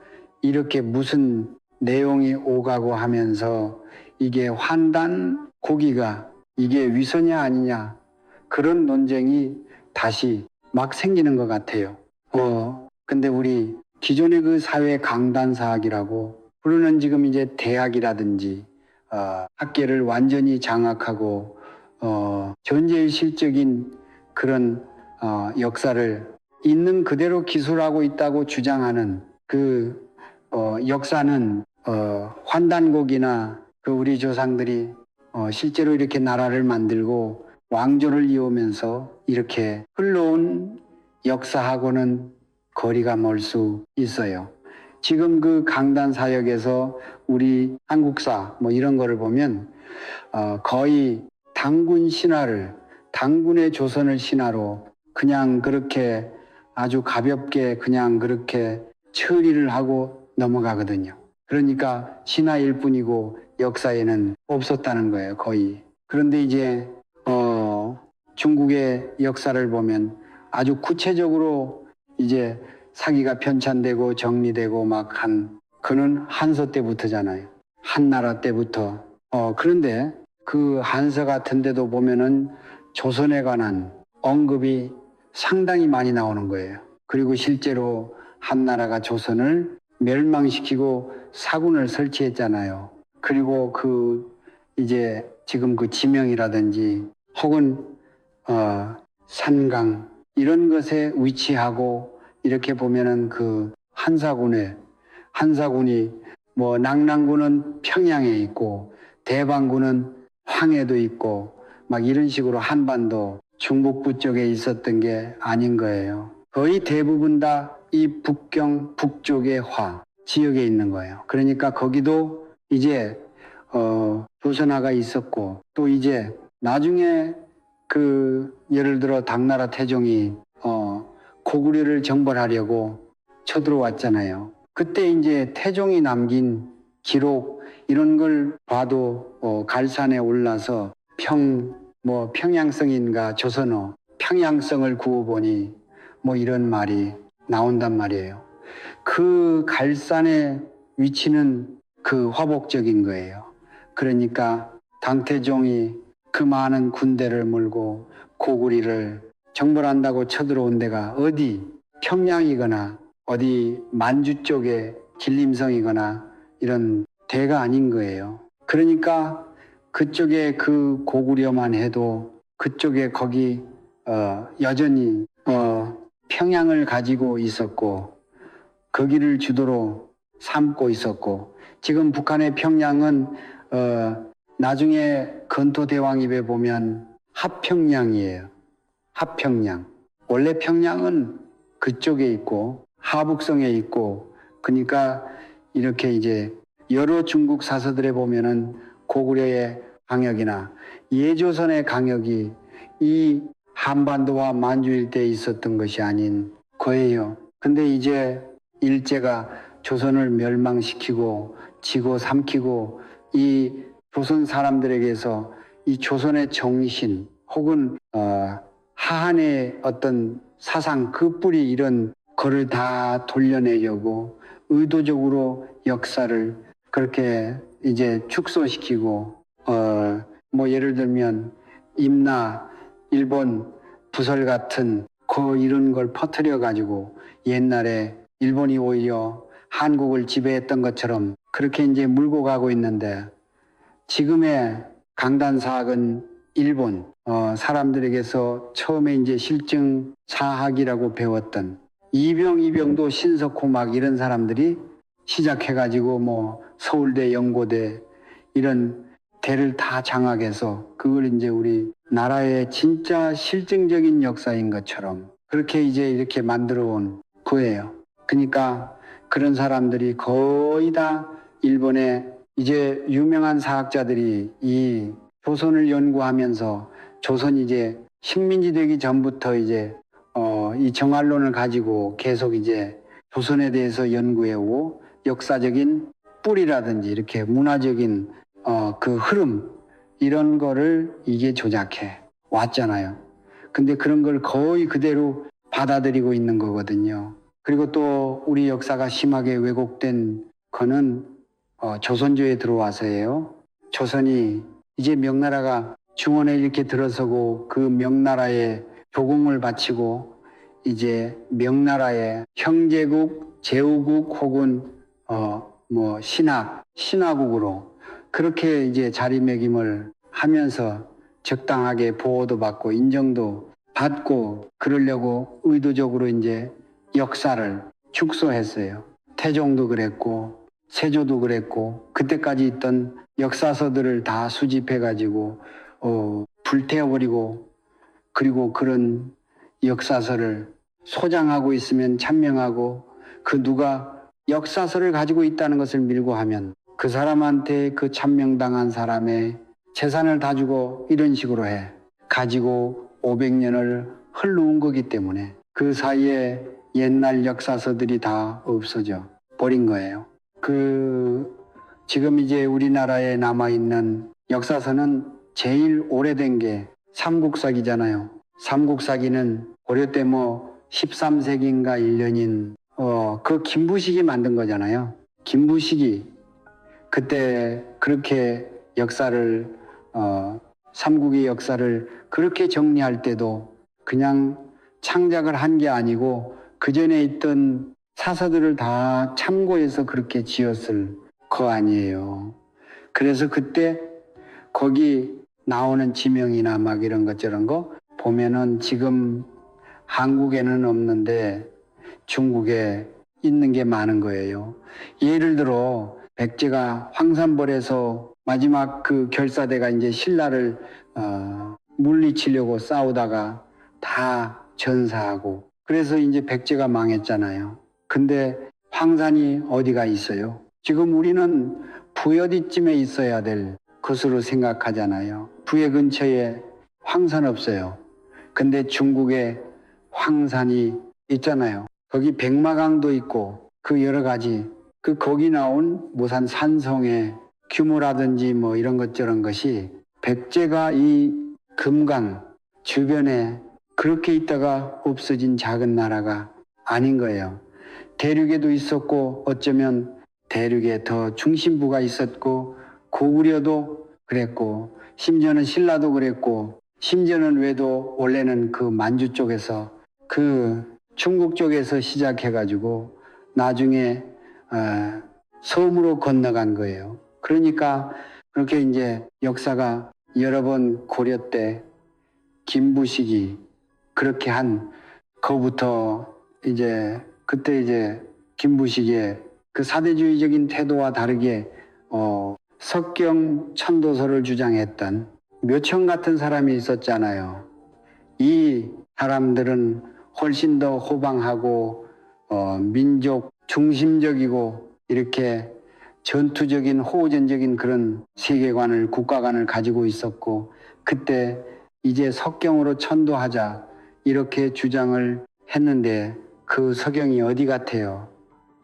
이렇게 무슨 내용이 오가고 하면서 이게 환단고기가 이게 위선이냐 아니냐 그런 논쟁이 다시 막 생기는 것 같아요. 근데 우리 기존의 그 사회 강단사학이라고 부르는 지금 이제 대학이라든지 학계를 완전히 장악하고 전제일실적인 그런 역사를 있는 그대로 기술하고 있다고 주장하는 그 역사는 환단곡이나 그 우리 조상들이 실제로 이렇게 나라를 만들고 왕조를 이으면서 이렇게 흘러온 역사하고는 거리가 멀 수 있어요. 지금 그 강단 사역에서 우리 한국사 뭐 이런 거를 보면 거의 당군 신화를 당군의 조선을 신화로 그냥 그렇게 아주 가볍게 그냥 그렇게 처리를 하고 넘어가거든요. 그러니까 신화일 뿐이고 역사에는 없었다는 거예요, 거의. 그런데 이제 중국의 역사를 보면 아주 구체적으로 이제 사기가 편찬되고 정리되고 막 그는 한서 때부터잖아요. 한나라 때부터. 그런데 그 한서 같은 데도 보면은 조선에 관한 언급이 상당히 많이 나오는 거예요. 그리고 실제로 한나라가 조선을 멸망시키고 사군을 설치했잖아요. 그리고 이제 지금 그 지명이라든지 혹은 산강 이런 것에 위치하고 이렇게 보면은 그 한사군이 뭐 낙랑군은 평양에 있고 대방군은 황해도 있고 막 이런 식으로 한반도 중북부 쪽에 있었던 게 아닌 거예요. 거의 대부분 다 이 북쪽의 지역에 있는 거예요. 그러니까 거기도 이제 조선화가 있었고 또 이제 나중에 예를 들어 당나라 태종이 고구려를 정벌하려고 쳐들어왔잖아요. 그때 이제 태종이 남긴 기록 이런 걸 봐도 갈산에 올라서 평양성인가 조선어 평양성을 구워보니 뭐 이런 말이 나온단 말이에요. 그 갈산의 위치는 그 화복적인 거예요. 그러니까 당태종이 그 많은 군대를 몰고 고구리를 정벌한다고 쳐들어온 데가 어디 평양이거나 어디 만주 쪽에 길림성이거나 이런 대가 아닌 거예요. 그러니까 그쪽에 그 고구려만 해도 그쪽에 거기 여전히 평양을 가지고 있었고 거기를 주도로 삼고 있었고 지금 북한의 평양은 나중에 건토대왕입에 보면 합평양이에요. 합평양. 원래 평양은 그쪽에 있고 하북성에 있고 그러니까 이렇게 이제 여러 중국 사서들에 보면은 고구려의 강역이나 예조선의 강역이 이 한반도와 만주 일대에 있었던 것이 아닌 거예요. 근데 이제 일제가 조선을 멸망시키고 지고 삼키고 이 조선 사람들에게서 이 조선의 정신 혹은 하한의 어떤 사상 그 뿌리 이런 거를 다 돌려내려고 의도적으로 역사를 그렇게 이제 축소시키고 뭐 예를 들면 임나 일본 부설 같은 이런 걸 퍼뜨려 가지고 옛날에 일본이 오히려 한국을 지배했던 것처럼 그렇게 이제 물고 가고 있는데, 지금의 강단사학은 일본 사람들에게서 처음에 이제 실증 사학이라고 배웠던 이병도 신석호막 이런 사람들이 시작해가지고 뭐 서울대, 연고대 이런 대를 다 장악해서 그걸 이제 우리 나라의 진짜 실증적인 역사인 것처럼 그렇게 이제 이렇게 만들어 온 거예요. 그러니까 그런 사람들이 거의 다 일본의 이제 유명한 사학자들이 이 조선을 연구하면서 조선이 이제 식민지 되기 전부터 이제 이 정알론을 가지고 계속 이제 조선에 대해서 연구해오고 역사적인 뿌리라든지 이렇게 문화적인 그 흐름 이런 거를 이게 조작해 왔잖아요. 근데 그런 걸 거의 그대로 받아들이고 있는 거거든요. 그리고 또 우리 역사가 심하게 왜곡된 거는 조선조에 들어와서예요. 조선이 이제 명나라가 중원에 이렇게 들어서고 그 명나라에 조공을 바치고 이제 명나라의 형제국, 제후국 혹은 뭐 신하국으로 그렇게 이제 자리매김을 하면서 적당하게 보호도 받고 인정도 받고 그러려고 의도적으로 이제 역사를 축소했어요. 태종도 그랬고 세조도 그랬고 그때까지 있던 역사서들을 다 수집해가지고 불태워버리고 그리고 그런 역사서를 소장하고 있으면 찬명하고 그 누가 역사서를 가지고 있다는 것을 밀고 하면 그 사람한테 그 찬명당한 사람의 재산을 다 주고 이런 식으로 해 가지고 500년을 흘러온 거기 때문에 그 사이에 옛날 역사서들이 다 없어져 버린 거예요. 지금 이제 우리나라에 남아있는 역사서는 제일 오래된 게 삼국사기잖아요. 삼국사기는 고려 때 뭐 13세기인가 1년인 그 김부식이 만든 거잖아요. 김부식이 그때 그렇게 역사를 삼국의 역사를 그렇게 정리할 때도 그냥 창작을 한 게 아니고 그 전에 있던 사서들을 다 참고해서 그렇게 지었을 거 아니에요. 그래서 그때 거기 나오는 지명이나 막 이런 것 저런 거 보면은 지금 한국에는 없는데 중국에 있는 게 많은 거예요. 예를 들어 백제가 황산벌에서 마지막 그 결사대가 이제 신라를 물리치려고 싸우다가 다 전사하고 그래서 이제 백제가 망했잖아요. 근데 황산이 어디가 있어요? 지금 우리는 부여 어디쯤에 있어야 될 것으로 생각하잖아요. 부여 근처에 황산 없어요. 근데 중국에 황산이 있잖아요. 거기 백마강도 있고 그 여러 가지 거기 나온 무슨 산성의 규모라든지 뭐 이런 것 저런 것이 백제가 이 금강 주변에 그렇게 있다가 없어진 작은 나라가 아닌 거예요. 대륙에도 있었고 어쩌면 대륙에 더 중심부가 있었고 고구려도 그랬고 심지어는 신라도 그랬고 심지어는 왜도 원래는 그 만주 쪽에서 그 중국 쪽에서 시작해가지고 나중에 섬으로 건너간 거예요. 그러니까 그렇게 이제 역사가 여러 번 고려 때 김부식이 그렇게 한 거부터 이제 그때 이제 김부식의 그 사대주의적인 태도와 다르게 석경 천도설을 주장했던 묘청 같은 사람이 있었잖아요. 이 사람들은 훨씬 더 호방하고 민족 중심적이고 이렇게 전투적인 호전적인 그런 세계관을 국가관을 가지고 있었고 그때 이제 석경으로 천도하자 이렇게 주장을 했는데 그 석경이 어디 같아요?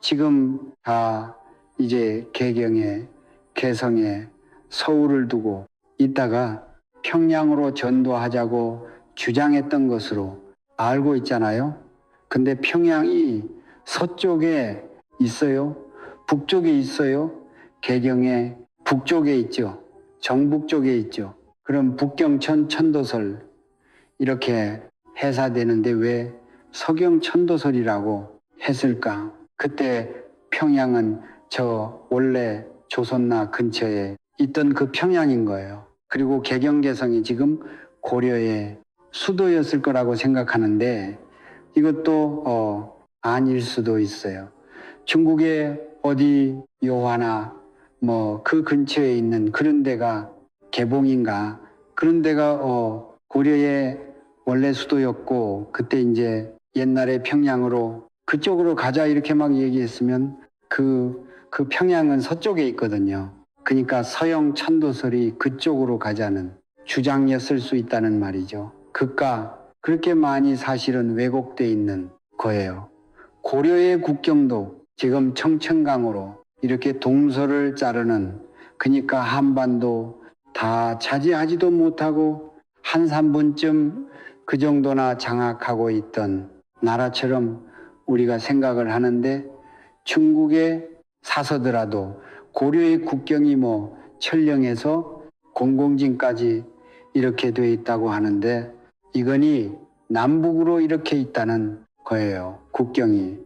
지금 다 이제 개경에 개성에 서울을 두고 있다가 평양으로 전도하자고 주장했던 것으로 알고 있잖아요. 근데 평양이 서쪽에 있어요? 북쪽에 있어요? 개경의 북쪽에 있죠. 정북 쪽에 있죠. 그럼 북경천 천도설 이렇게 해사되는데 왜 서경천도설이라고 했을까? 그때 평양은 저 원래 조선나 근처에 있던 그 평양인 거예요. 그리고 개경개성이 지금 고려의 수도였을 거라고 생각하는데 이것도 아닐 수도 있어요. 중국의 어디 요하나 뭐 그 근처에 있는 그런 데가 개봉인가 그런 데가 고려의 원래 수도였고 그때 이제 옛날에 평양으로 그쪽으로 가자 이렇게 막 얘기했으면 그 평양은 서쪽에 있거든요. 그러니까 서영 천도설이 그쪽으로 가자는 주장이었을 수 있다는 말이죠. 그가 그렇게 많이 사실은 왜곡돼 있는 거예요. 고려의 국경도 지금 청천강으로 이렇게 동서를 자르는 그러니까 한반도 다 차지하지도 못하고 한 3분쯤 그 정도나 장악하고 있던 나라처럼 우리가 생각을 하는데 중국에 사서더라도 고려의 국경이 뭐 천령에서 공공진까지 이렇게 돼 있다고 하는데 이거니 남북으로 이렇게 있다는 거예요. 국경이.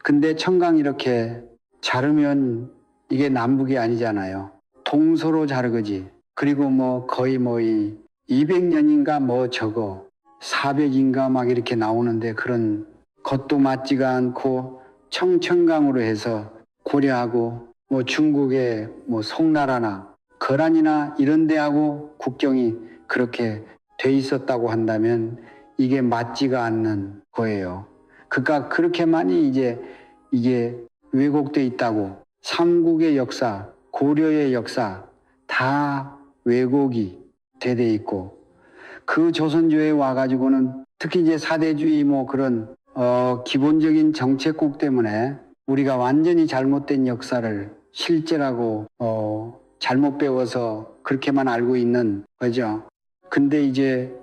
근데 청강 이렇게 자르면 이게 남북이 아니잖아요. 동서로 자르거지. 그리고 뭐 거의 뭐 200년인가 뭐 저거 400인가 막 이렇게 나오는데 그런 것도 맞지가 않고 청천강으로 해서 고려하고 뭐 중국의 뭐 송나라나 거란이나 이런 데하고 국경이 그렇게 돼 있었다고 한다면 이게 맞지가 않는 거예요. 그러니까 그렇게 많이 이게 왜곡돼 있다고 삼국의 역사, 고려의 역사 다 왜곡이 돼 있고 그 조선조에 와가지고는 특히 이제 사대주의 뭐 그런 기본적인 정책국 때문에 우리가 완전히 잘못된 역사를 실제라고 잘못 배워서 그렇게만 알고 있는 거죠. 근데 이제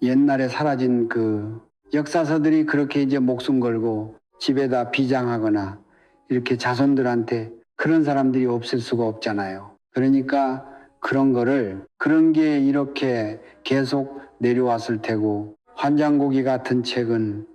옛날에 사라진 그 역사서들이 그렇게 이제 목숨 걸고 집에다 비장하거나 이렇게 자손들한테 그런 사람들이 없을 수가 없잖아요. 그러니까 그런 게 이렇게 계속 내려왔을 테고 환장고기 같은 책은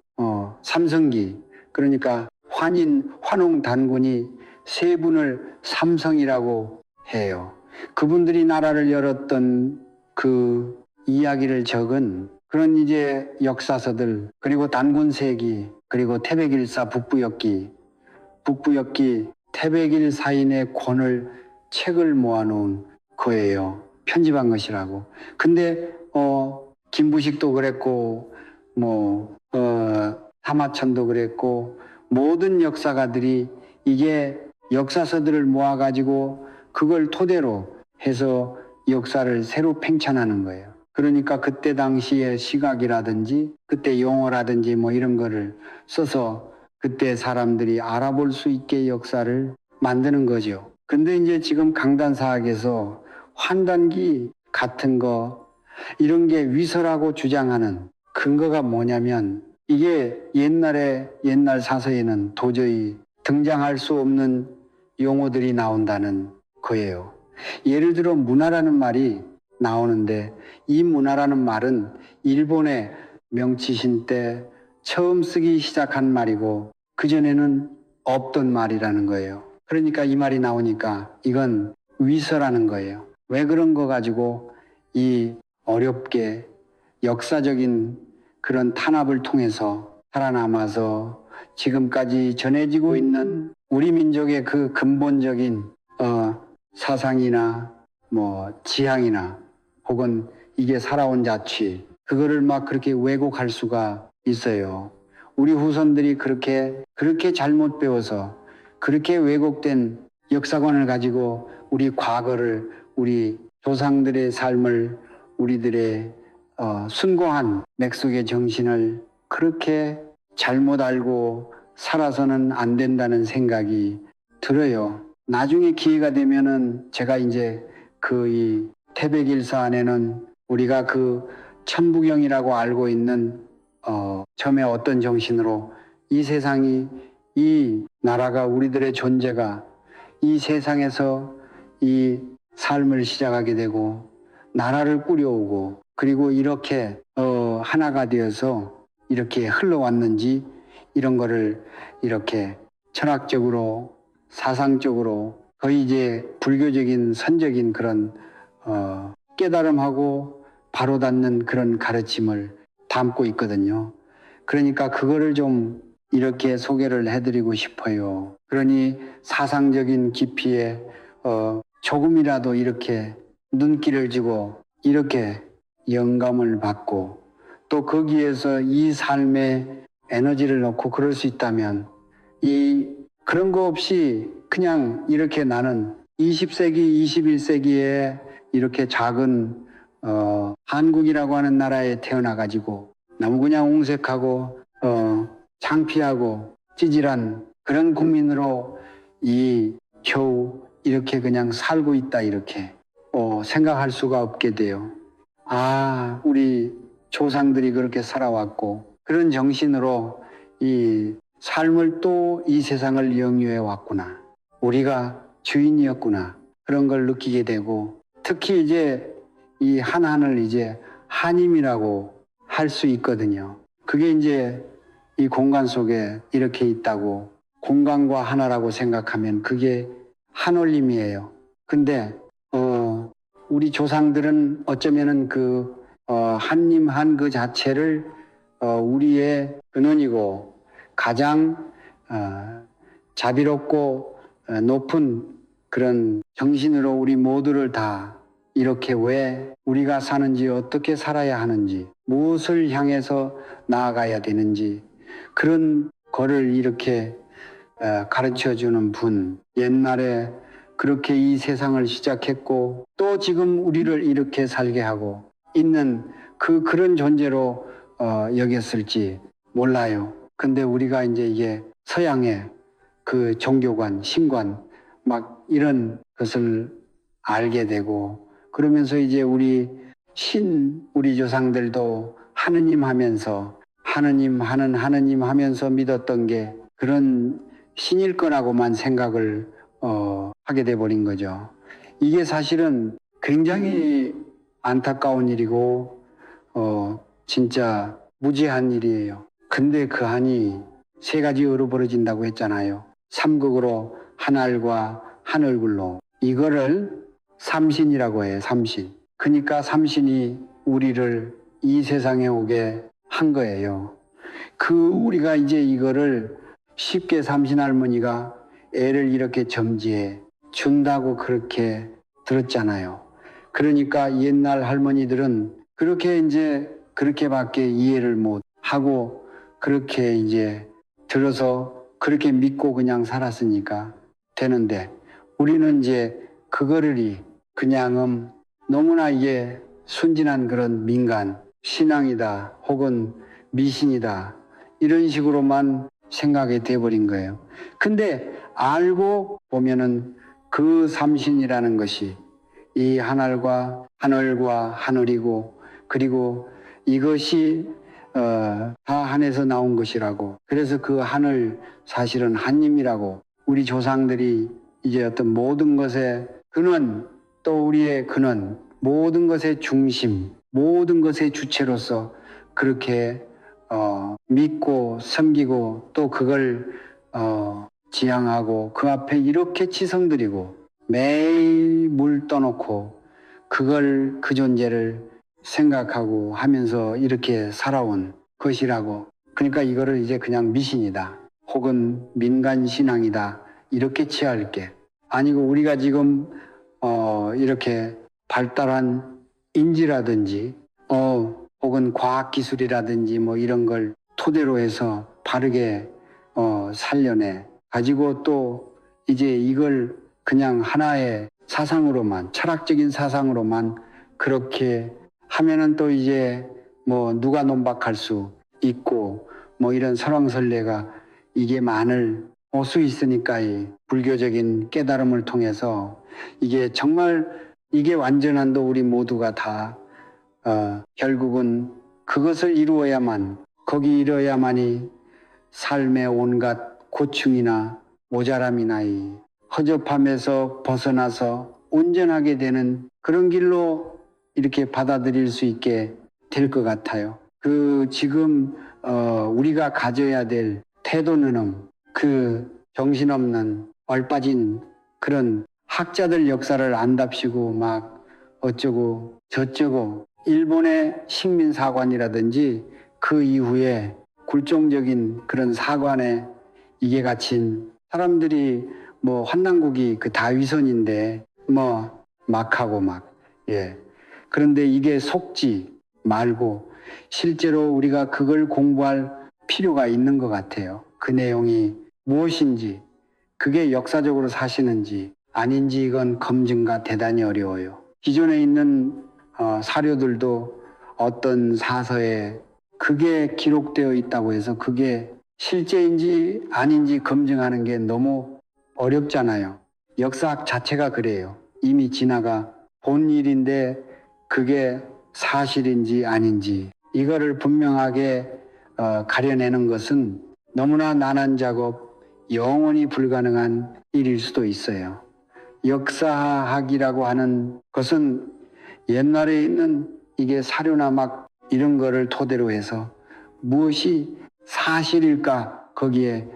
삼성기 그러니까 환웅 단군이 세 분을 삼성이라고 해요. 그분들이 나라를 열었던 그 이야기를 적은 그런 이제 역사서들 그리고 단군세기 그리고 태백일사 북부역기 태백일 사인의 권을 책을 모아놓은 거예요. 편집한 것이라고. 근데 김부식도 그랬고 하마천도 그랬고 모든 역사가들이 이게 역사서들을 모아가지고 그걸 토대로 해서 역사를 새로 팽창하는 거예요. 그러니까 그때 당시의 시각이라든지 그때 용어라든지 뭐 이런 거를 써서 그때 사람들이 알아볼 수 있게 역사를 만드는 거죠. 근데 이제 지금 강단사학에서 환단기 같은 거 이런 게 위서라고 주장하는 근거가 뭐냐면 이게 옛날 사서에는 도저히 등장할 수 없는 용어들이 나온다는 거예요. 예를 들어 문화라는 말이 나오는데 이 문화라는 말은 일본의 명치신 때 처음 쓰기 시작한 말이고 그전에는 없던 말이라는 거예요. 그러니까 이 말이 나오니까 이건 위서라는 거예요. 왜 그런 거 가지고 이 어렵게 역사적인 그런 탄압을 통해서 살아남아서 지금까지 전해지고 있는 우리 민족의 그 근본적인 사상이나 뭐 지향이나 혹은 이게 살아온 자취 그거를 막 그렇게 왜곡할 수가 있어요. 우리 후손들이 그렇게 잘못 배워서 그렇게 왜곡된 역사관을 가지고 우리 과거를 우리 조상들의 삶을 우리들의 숭고한 맥속의 정신을 그렇게 잘못 알고 살아서는 안 된다는 생각이 들어요. 나중에 기회가 되면은 제가 이제 이 태백일서 안에는 우리가 그 천부경이라고 알고 있는 처음에 어떤 정신으로 이 세상이 이 나라가 우리들의 존재가 이 세상에서 이 삶을 시작하게 되고 나라를 꾸려오고 그리고 이렇게 하나가 되어서 이렇게 흘러왔는지 이런 거를 이렇게 철학적으로 사상적으로 거의 이제 불교적인 선적인 그런 깨달음하고 바로 닿는 그런 가르침을 담고 있거든요. 그러니까 그거를 좀 이렇게 소개를 해드리고 싶어요. 그러니 사상적인 깊이에 조금이라도 이렇게 눈길을 주고 이렇게 영감을 받고 또 거기에서 이 삶에 에너지를 넣고 그럴 수 있다면 그런 거 없이 그냥 이렇게 나는 20세기, 21세기에 이렇게 작은 한국이라고 하는 나라에 태어나가지고 너무 그냥 옹색하고 창피하고 찌질한 그런 국민으로 겨우 이렇게 그냥 살고 있다 이렇게 생각할 수가 없게 돼요. 아, 우리 조상들이 그렇게 살아왔고 그런 정신으로 이 삶을 또 이 세상을 영유해 왔구나. 우리가 주인이었구나. 그런 걸 느끼게 되고 특히 이제 이 한한을 이제 한임이라고 할 수 있거든요. 그게 이제 이 공간 속에 이렇게 있다고 공간과 하나라고 생각하면 그게 한올림이에요. 근데 우리 조상들은 어쩌면은 한님 한 그 자체를 우리의 근원이고 가장 자비롭고 높은 그런 정신으로 우리 모두를 다 이렇게 왜 우리가 사는지 어떻게 살아야 하는지 무엇을 향해서 나아가야 되는지 그런 거를 이렇게 가르쳐주는 분 옛날에 그렇게 이 세상을 시작했고 또 지금 우리를 이렇게 살게 하고 있는 그런 존재로 여겼을지 몰라요. 근데 우리가 이제 이게 서양의 그 종교관, 신관 막 이런 것을 알게 되고 그러면서 이제 우리 조상들도 하느님 하면서 하느님 하면서 믿었던 게 그런 신일 거라고만 생각을 하게 돼 버린 거죠. 이게 사실은 굉장히 안타까운 일이고 진짜 무지한 일이에요. 근데 그 한이 세 가지 으로 벌어진다고 했잖아요. 삼극으로 한알과 한얼굴로 이거를 삼신이라고 해요. 삼신. 그러니까 삼신이 우리를 이 세상에 오게 한 거예요. 우리가 이제 이거를 쉽게 삼신 할머니가 애를 이렇게 점지해 준다고 그렇게 들었잖아요. 그러니까 옛날 할머니들은 그렇게밖에 이해를 못 하고 그렇게 이제 들어서 그렇게 믿고 그냥 살았으니까 되는데 우리는 이제 그거를 그냥 너무나 이게 순진한 그런 민간 신앙이다 혹은 미신이다 이런 식으로만 생각이 돼버린 거예요. 근데 알고 보면은 그 삼신이라는 것이 이 한알과 한얼과 한을이고 그리고 이것이 다 한에서 나온 것이라고 그래서 그 한을 사실은 한님이라고 우리 조상들이 이제 어떤 모든 것의 근원 또 우리의 근원 모든 것의 중심 모든 것의 주체로서 그렇게 믿고 섬기고 또 그걸 지향하고 그 앞에 이렇게 치성드리고 매일 물 떠놓고 그 존재를 생각하고 하면서 이렇게 살아온 것이라고 그러니까 이거를 이제 그냥 미신이다 혹은 민간신앙이다 이렇게 취할게 아니고 우리가 지금 이렇게 발달한 인지라든지 혹은 과학기술이라든지 뭐 이런 걸 토대로 해서 바르게 살려내 가지고 또 이제 이걸 그냥 하나의 사상으로만 철학적인 사상으로만 그렇게 하면은 또 이제 뭐 누가 논박할 수 있고 뭐 이런 설왕설래가 이게 많을 수 있으니까 이 불교적인 깨달음을 통해서 이게 정말 이게 완전한도 우리 모두가 다 결국은 그것을 거기 이루어야만이 삶의 온갖 고충이나 모자람이나 이 허접함에서 벗어나서 온전하게 되는 그런 길로 이렇게 받아들일 수 있게 될 것 같아요. 지금 우리가 가져야 될 태도는 그 정신없는 얼빠진 그런 학자들 역사를 안답시고 막 어쩌고 저쩌고 일본의 식민사관이라든지 그 이후에 굴종적인 그런 사관에 이게 갇힌 사람들이 뭐 환난국이 그 다위선인데 뭐 막하고 막 예. 그런데 이게 속지 말고 실제로 우리가 그걸 공부할 필요가 있는 것 같아요. 그 내용이 무엇인지 그게 역사적으로 사실인지 아닌지 이건 검증과 대단히 어려워요. 기존에 있는 사료들도 어떤 사서에 그게 기록되어 있다고 해서 그게 실제인지 아닌지 검증하는 게 너무 어렵잖아요. 역사학 자체가 그래요. 이미 지나가 본 일인데 그게 사실인지 아닌지 이거를 분명하게 가려내는 것은 너무나 난한 작업, 영원히 불가능한 일일 수도 있어요. 역사학이라고 하는 것은 옛날에 있는 이게 사료나 막 이런 거를 토대로 해서 무엇이 사실일까 거기에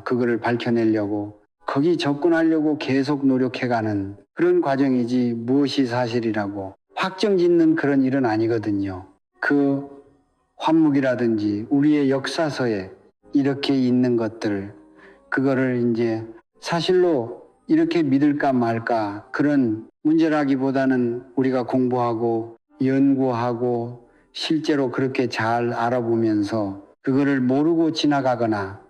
그거를 밝혀내려고 거기 접근하려고 계속 노력해가는 그런 과정이지 무엇이 사실이라고 확정짓는 그런 일은 아니거든요. 그 환묵이라든지 우리의 역사서에 이렇게 있는 것들 그거를 이제 사실로 이렇게 믿을까 말까 그런 문제라기보다는 우리가 공부하고 연구하고 실제로 그렇게 잘 알아보면서 그거를 모르고 지나가거나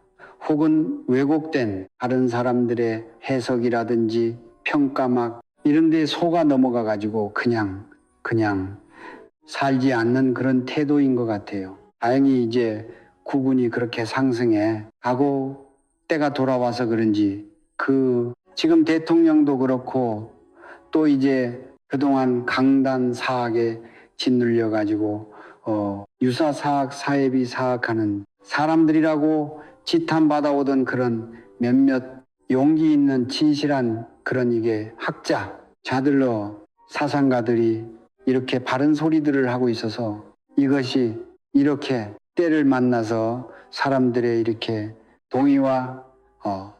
혹은 왜곡된 다른 사람들의 해석이라든지 평가 막 이런 데 속아 넘어가 가지고 그냥 살지 않는 그런 태도인 것 같아요. 다행히 이제 국군이 그렇게 상승해 가고 때가 돌아와서 그런지 지금 대통령도 그렇고 또 이제 그동안 강단 사학에 짓눌려 가지고 유사 사학, 사회비 사학하는 사람들이라고 지탄받아오던 그런 몇몇 용기 있는 진실한 그런 이게 학자들로 사상가들이 이렇게 바른 소리들을 하고 있어서 이것이 이렇게 때를 만나서 사람들의 이렇게 동의와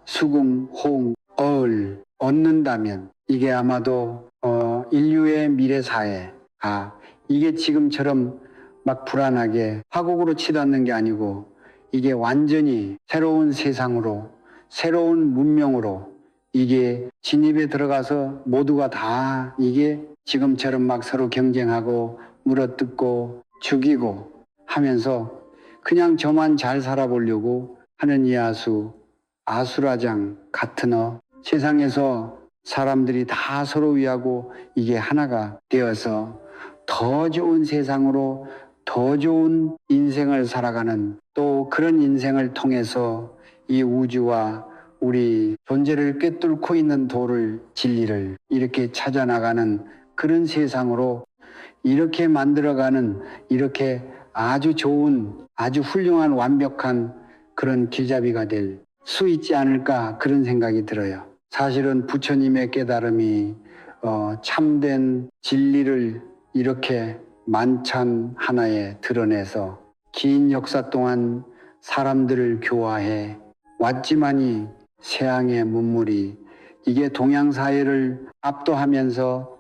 수긍, 호응, 어을 얻는다면 이게 아마도 인류의 미래 사회가 이게 지금처럼 막 불안하게 파국으로 치닫는 게 아니고 이게 완전히 새로운 세상으로 새로운 문명으로 이게 진입에 들어가서 모두가 다 이게 지금처럼 막 서로 경쟁하고 물어뜯고 죽이고 하면서 그냥 저만 잘 살아보려고 하는 이 아수라장 같은 세상에서 사람들이 다 서로 위하고 이게 하나가 되어서 더 좋은 세상으로 더 좋은 인생을 살아가는 또 그런 인생을 통해서 이 우주와 우리 존재를 꿰뚫고 있는 도를 진리를 이렇게 찾아나가는 그런 세상으로 이렇게 만들어가는 이렇게 아주 좋은 아주 훌륭한 완벽한 그런 길잡이가 될 수 있지 않을까 그런 생각이 들어요. 사실은 부처님의 깨달음이 참된 진리를 이렇게 만찬 하나에 드러내서 긴 역사 동안 사람들을 교화해 왔지만이 세상의 문물이 이게 동양 사회를 압도하면서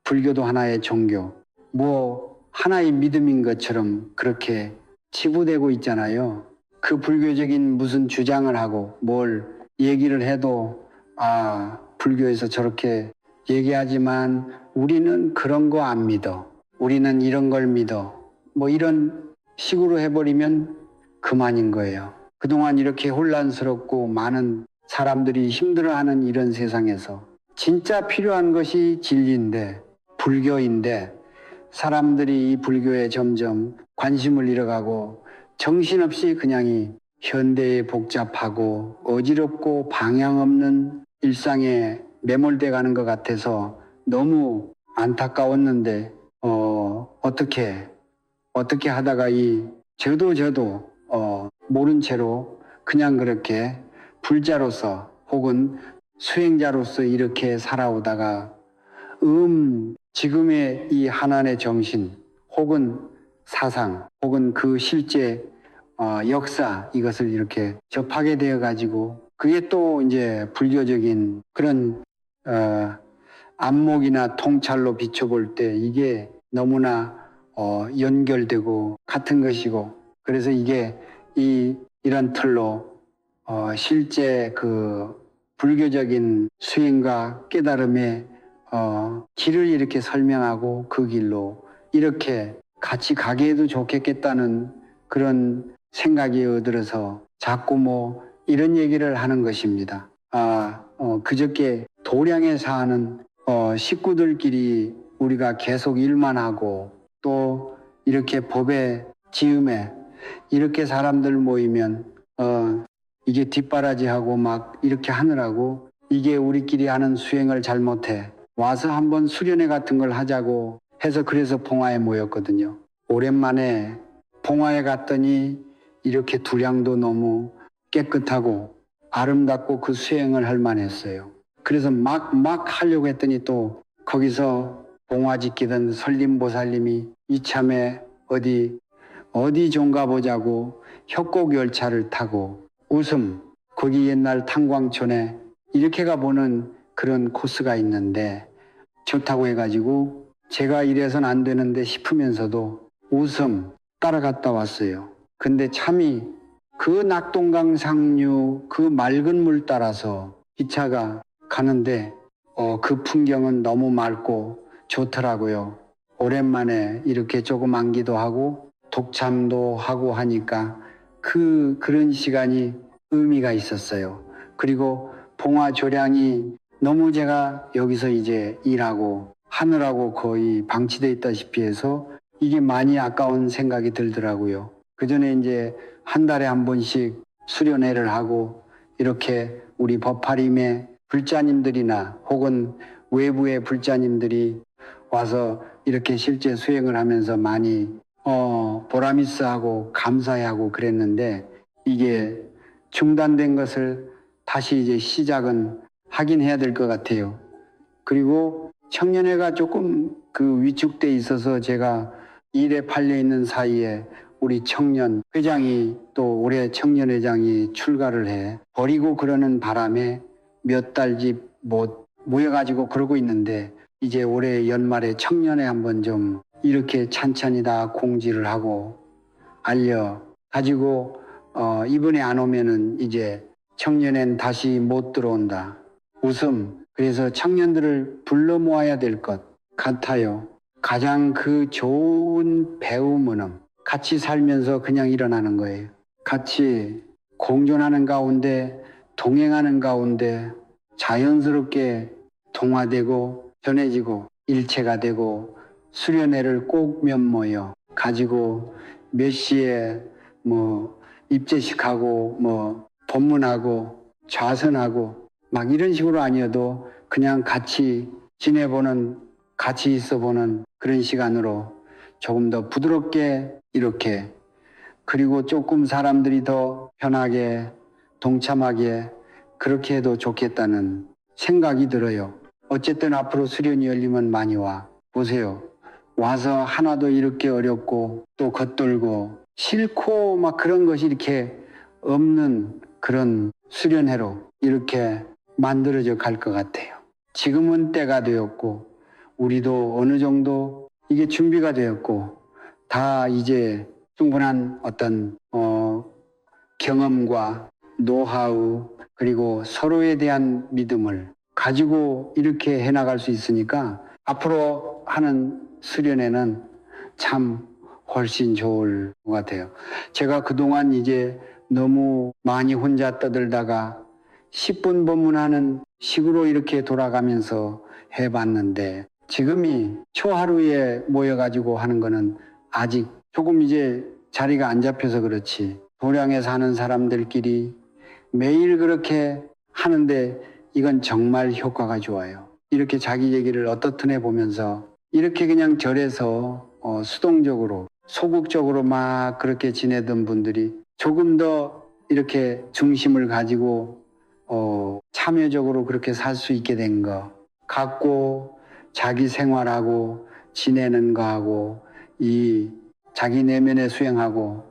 불교도 하나의 종교, 뭐 하나의 믿음인 것처럼 그렇게 치부되고 있잖아요. 그 불교적인 무슨 주장을 하고 뭘 얘기를 해도 불교에서 저렇게 얘기하지만 우리는 그런 거 안 믿어. 우리는 이런 걸 믿어. 뭐 이런 식으로 해버리면 그만인 거예요. 그동안 이렇게 혼란스럽고 많은 사람들이 힘들어하는 이런 세상에서 진짜 필요한 것이 진리인데 불교인데 사람들이 이 불교에 점점 관심을 잃어가고 정신없이 그냥이 현대에 복잡하고 어지럽고 방향 없는 일상에 매몰돼 가는 것 같아서 너무 안타까웠는데 어떻게 하다가 저도 모른 채로 그냥 그렇게 불자로서 혹은 수행자로서 이렇게 살아오다가 지금의 이 하나의 정신 혹은 사상 혹은 그 실제 역사 이것을 이렇게 접하게 되어 가지고 그게 또 이제 불교적인 그런 안목이나 통찰로 비춰볼 때 이게 너무나 연결되고 같은 것이고 그래서 이게 이런 틀로 실제 그 불교적인 수행과 깨달음의 길을 이렇게 설명하고 그 길로 이렇게 같이 가게 해도 좋겠다는 그런 생각이 들어서 자꾸 뭐 이런 얘기를 하는 것입니다. 그저께 도량에 사는 식구들끼리 우리가 계속 일만 하고 또 이렇게 법의 지음에 이렇게 사람들 모이면 이게 뒷바라지하고 막 이렇게 하느라고 이게 우리끼리 하는 수행을 잘못해 와서 한번 수련회 같은 걸 하자고 해서 그래서 봉화에 모였거든요. 오랜만에 봉화에 갔더니 이렇게 두량도 너무 깨끗하고 아름답고 그 수행을 할 만했어요. 그래서 막 하려고 했더니 또 거기서 봉화 지키던 설림보살님이 이참에 어디 좀 가보자고 협곡 열차를 타고 웃음 거기 옛날 탄광촌에 이렇게 가보는 그런 코스가 있는데 좋다고 해가지고 제가 이래서는 안 되는데 싶으면서도 웃음 따라갔다 왔어요. 근데 참이 그 낙동강 상류 그 맑은 물 따라서 기차가 가는데 그 풍경은 너무 맑고 좋더라고요. 오랜만에 이렇게 조금 안기도 하고 독참도 하고 하니까 그런 시간이 의미가 있었어요. 그리고 봉화 조량이 너무 제가 여기서 이제 일하고 하느라고 거의 방치돼 있다시피 해서 이게 많이 아까운 생각이 들더라고요. 그 전에 이제 한 달에 한 번씩 수련회를 하고 이렇게 우리 법화림의 불자님들이나 혹은 외부의 불자님들이 와서 이렇게 실제 수행을 하면서 많이 보람있어하고 감사해하고 그랬는데 이게 중단된 것을 다시 이제 시작은 하긴 해야 될 것 같아요. 그리고 청년회가 조금 그 위축돼 있어서 제가 일에 팔려 있는 사이에 우리 청년 회장이 또 올해 청년회장이 출가를 해 버리고 그러는 바람에 몇 달집 못 모여가지고 그러고 있는데 이제 올해 연말에 청년회 한번 좀 이렇게 찬찬히 다 공지를 하고 알려 가지고 이번에 안 오면은 이제 청년회는 다시 못 들어온다. 웃음. 그래서 청년들을 불러 모아야 될 것 같아요. 가장 그 좋은 배움은 같이 살면서 그냥 일어나는 거예요. 같이 공존하는 가운데 동행하는 가운데 자연스럽게 동화되고 전해지고 일체가 되고 수련회를 꼭 몇 모여 가지고 몇 시에 뭐 입제식하고 뭐 법문하고 좌선하고 막 이런 식으로 아니어도 그냥 같이 지내보는 같이 있어보는 그런 시간으로 조금 더 부드럽게 이렇게 그리고 조금 사람들이 더 편하게 동참하게 그렇게 해도 좋겠다는 생각이 들어요. 어쨌든 앞으로 수련이 열리면 많이 와 보세요. 와서 하나도 이렇게 어렵고 또 겉돌고 싫고 막 그런 것이 이렇게 없는 그런 수련회로 이렇게 만들어져 갈 것 같아요. 지금은 때가 되었고 우리도 어느 정도 이게 준비가 되었고 다 이제 충분한 어떤 경험과 노하우 그리고 서로에 대한 믿음을 가지고 이렇게 해나갈 수 있으니까 앞으로 하는 수련회는 참 훨씬 좋을 것 같아요. 제가 그동안 이제 너무 많이 혼자 떠들다가 10분 법문하는 식으로 이렇게 돌아가면서 해봤는데 지금이 초하루에 모여가지고 하는 거는 아직 조금 이제 자리가 안 잡혀서 그렇지 도량에 사는 사람들끼리 매일 그렇게 하는데 이건 정말 효과가 좋아요. 이렇게 자기 얘기를 어떻든 해보면서 이렇게 그냥 절에서 수동적으로 소극적으로 막 그렇게 지내던 분들이 조금 더 이렇게 중심을 가지고 참여적으로 그렇게 살 수 있게 된 거 갖고 자기 생활하고 지내는 거하고 이 자기 내면에 수행하고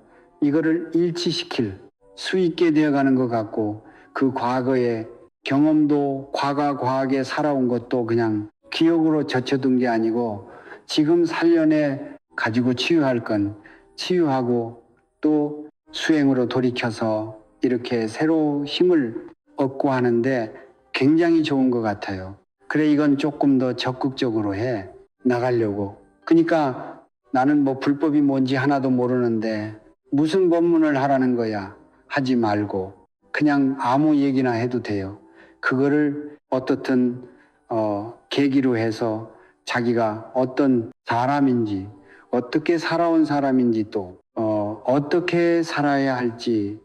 이거를 일치시킬 수 있게 되어가는 것 같고, 그 과거의 경험도 과거에 살아온 것도 그냥 기억으로 젖혀둔 게 아니고, 지금 살려내 가지고 치유할 건 치유하고 또 수행으로 돌이켜서 이렇게 새로 힘을 얻고 하는데 굉장히 좋은 것 같아요. 그래, 이건 조금 더 적극적으로 해 나가려고. 그러니까 나는 뭐 불법이 뭔지 하나도 모르는데 무슨 법문을 하라는 거야 하지 말고 그냥 아무 얘기나 해도 돼요. 그거를 어떻든 계기로 해서 자기가 어떤 사람인지, 어떻게 살아온 사람인지, 또 어떻게 살아야 할지,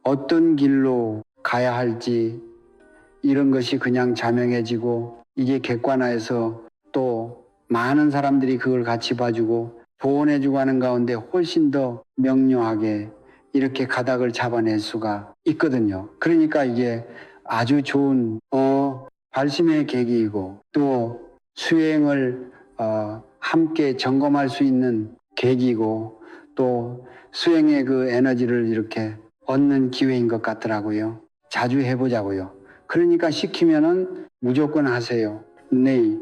어떤 길로 가야 할지, 이런 것이 그냥 자명해지고, 이게 객관화해서 또 많은 사람들이 그걸 같이 봐주고 조언해주고 하는 가운데 훨씬 더 명료하게 이렇게 가닥을 잡아낼 수가 있거든요. 그러니까 이게 아주 좋은 발심의 계기이고, 또 수행을 함께 점검할 수 있는 계기고, 또 수행의 그 에너지를 이렇게 얻는 기회인 것 같더라고요. 자주 해보자고요. 그러니까 시키면은 무조건 하세요. 네.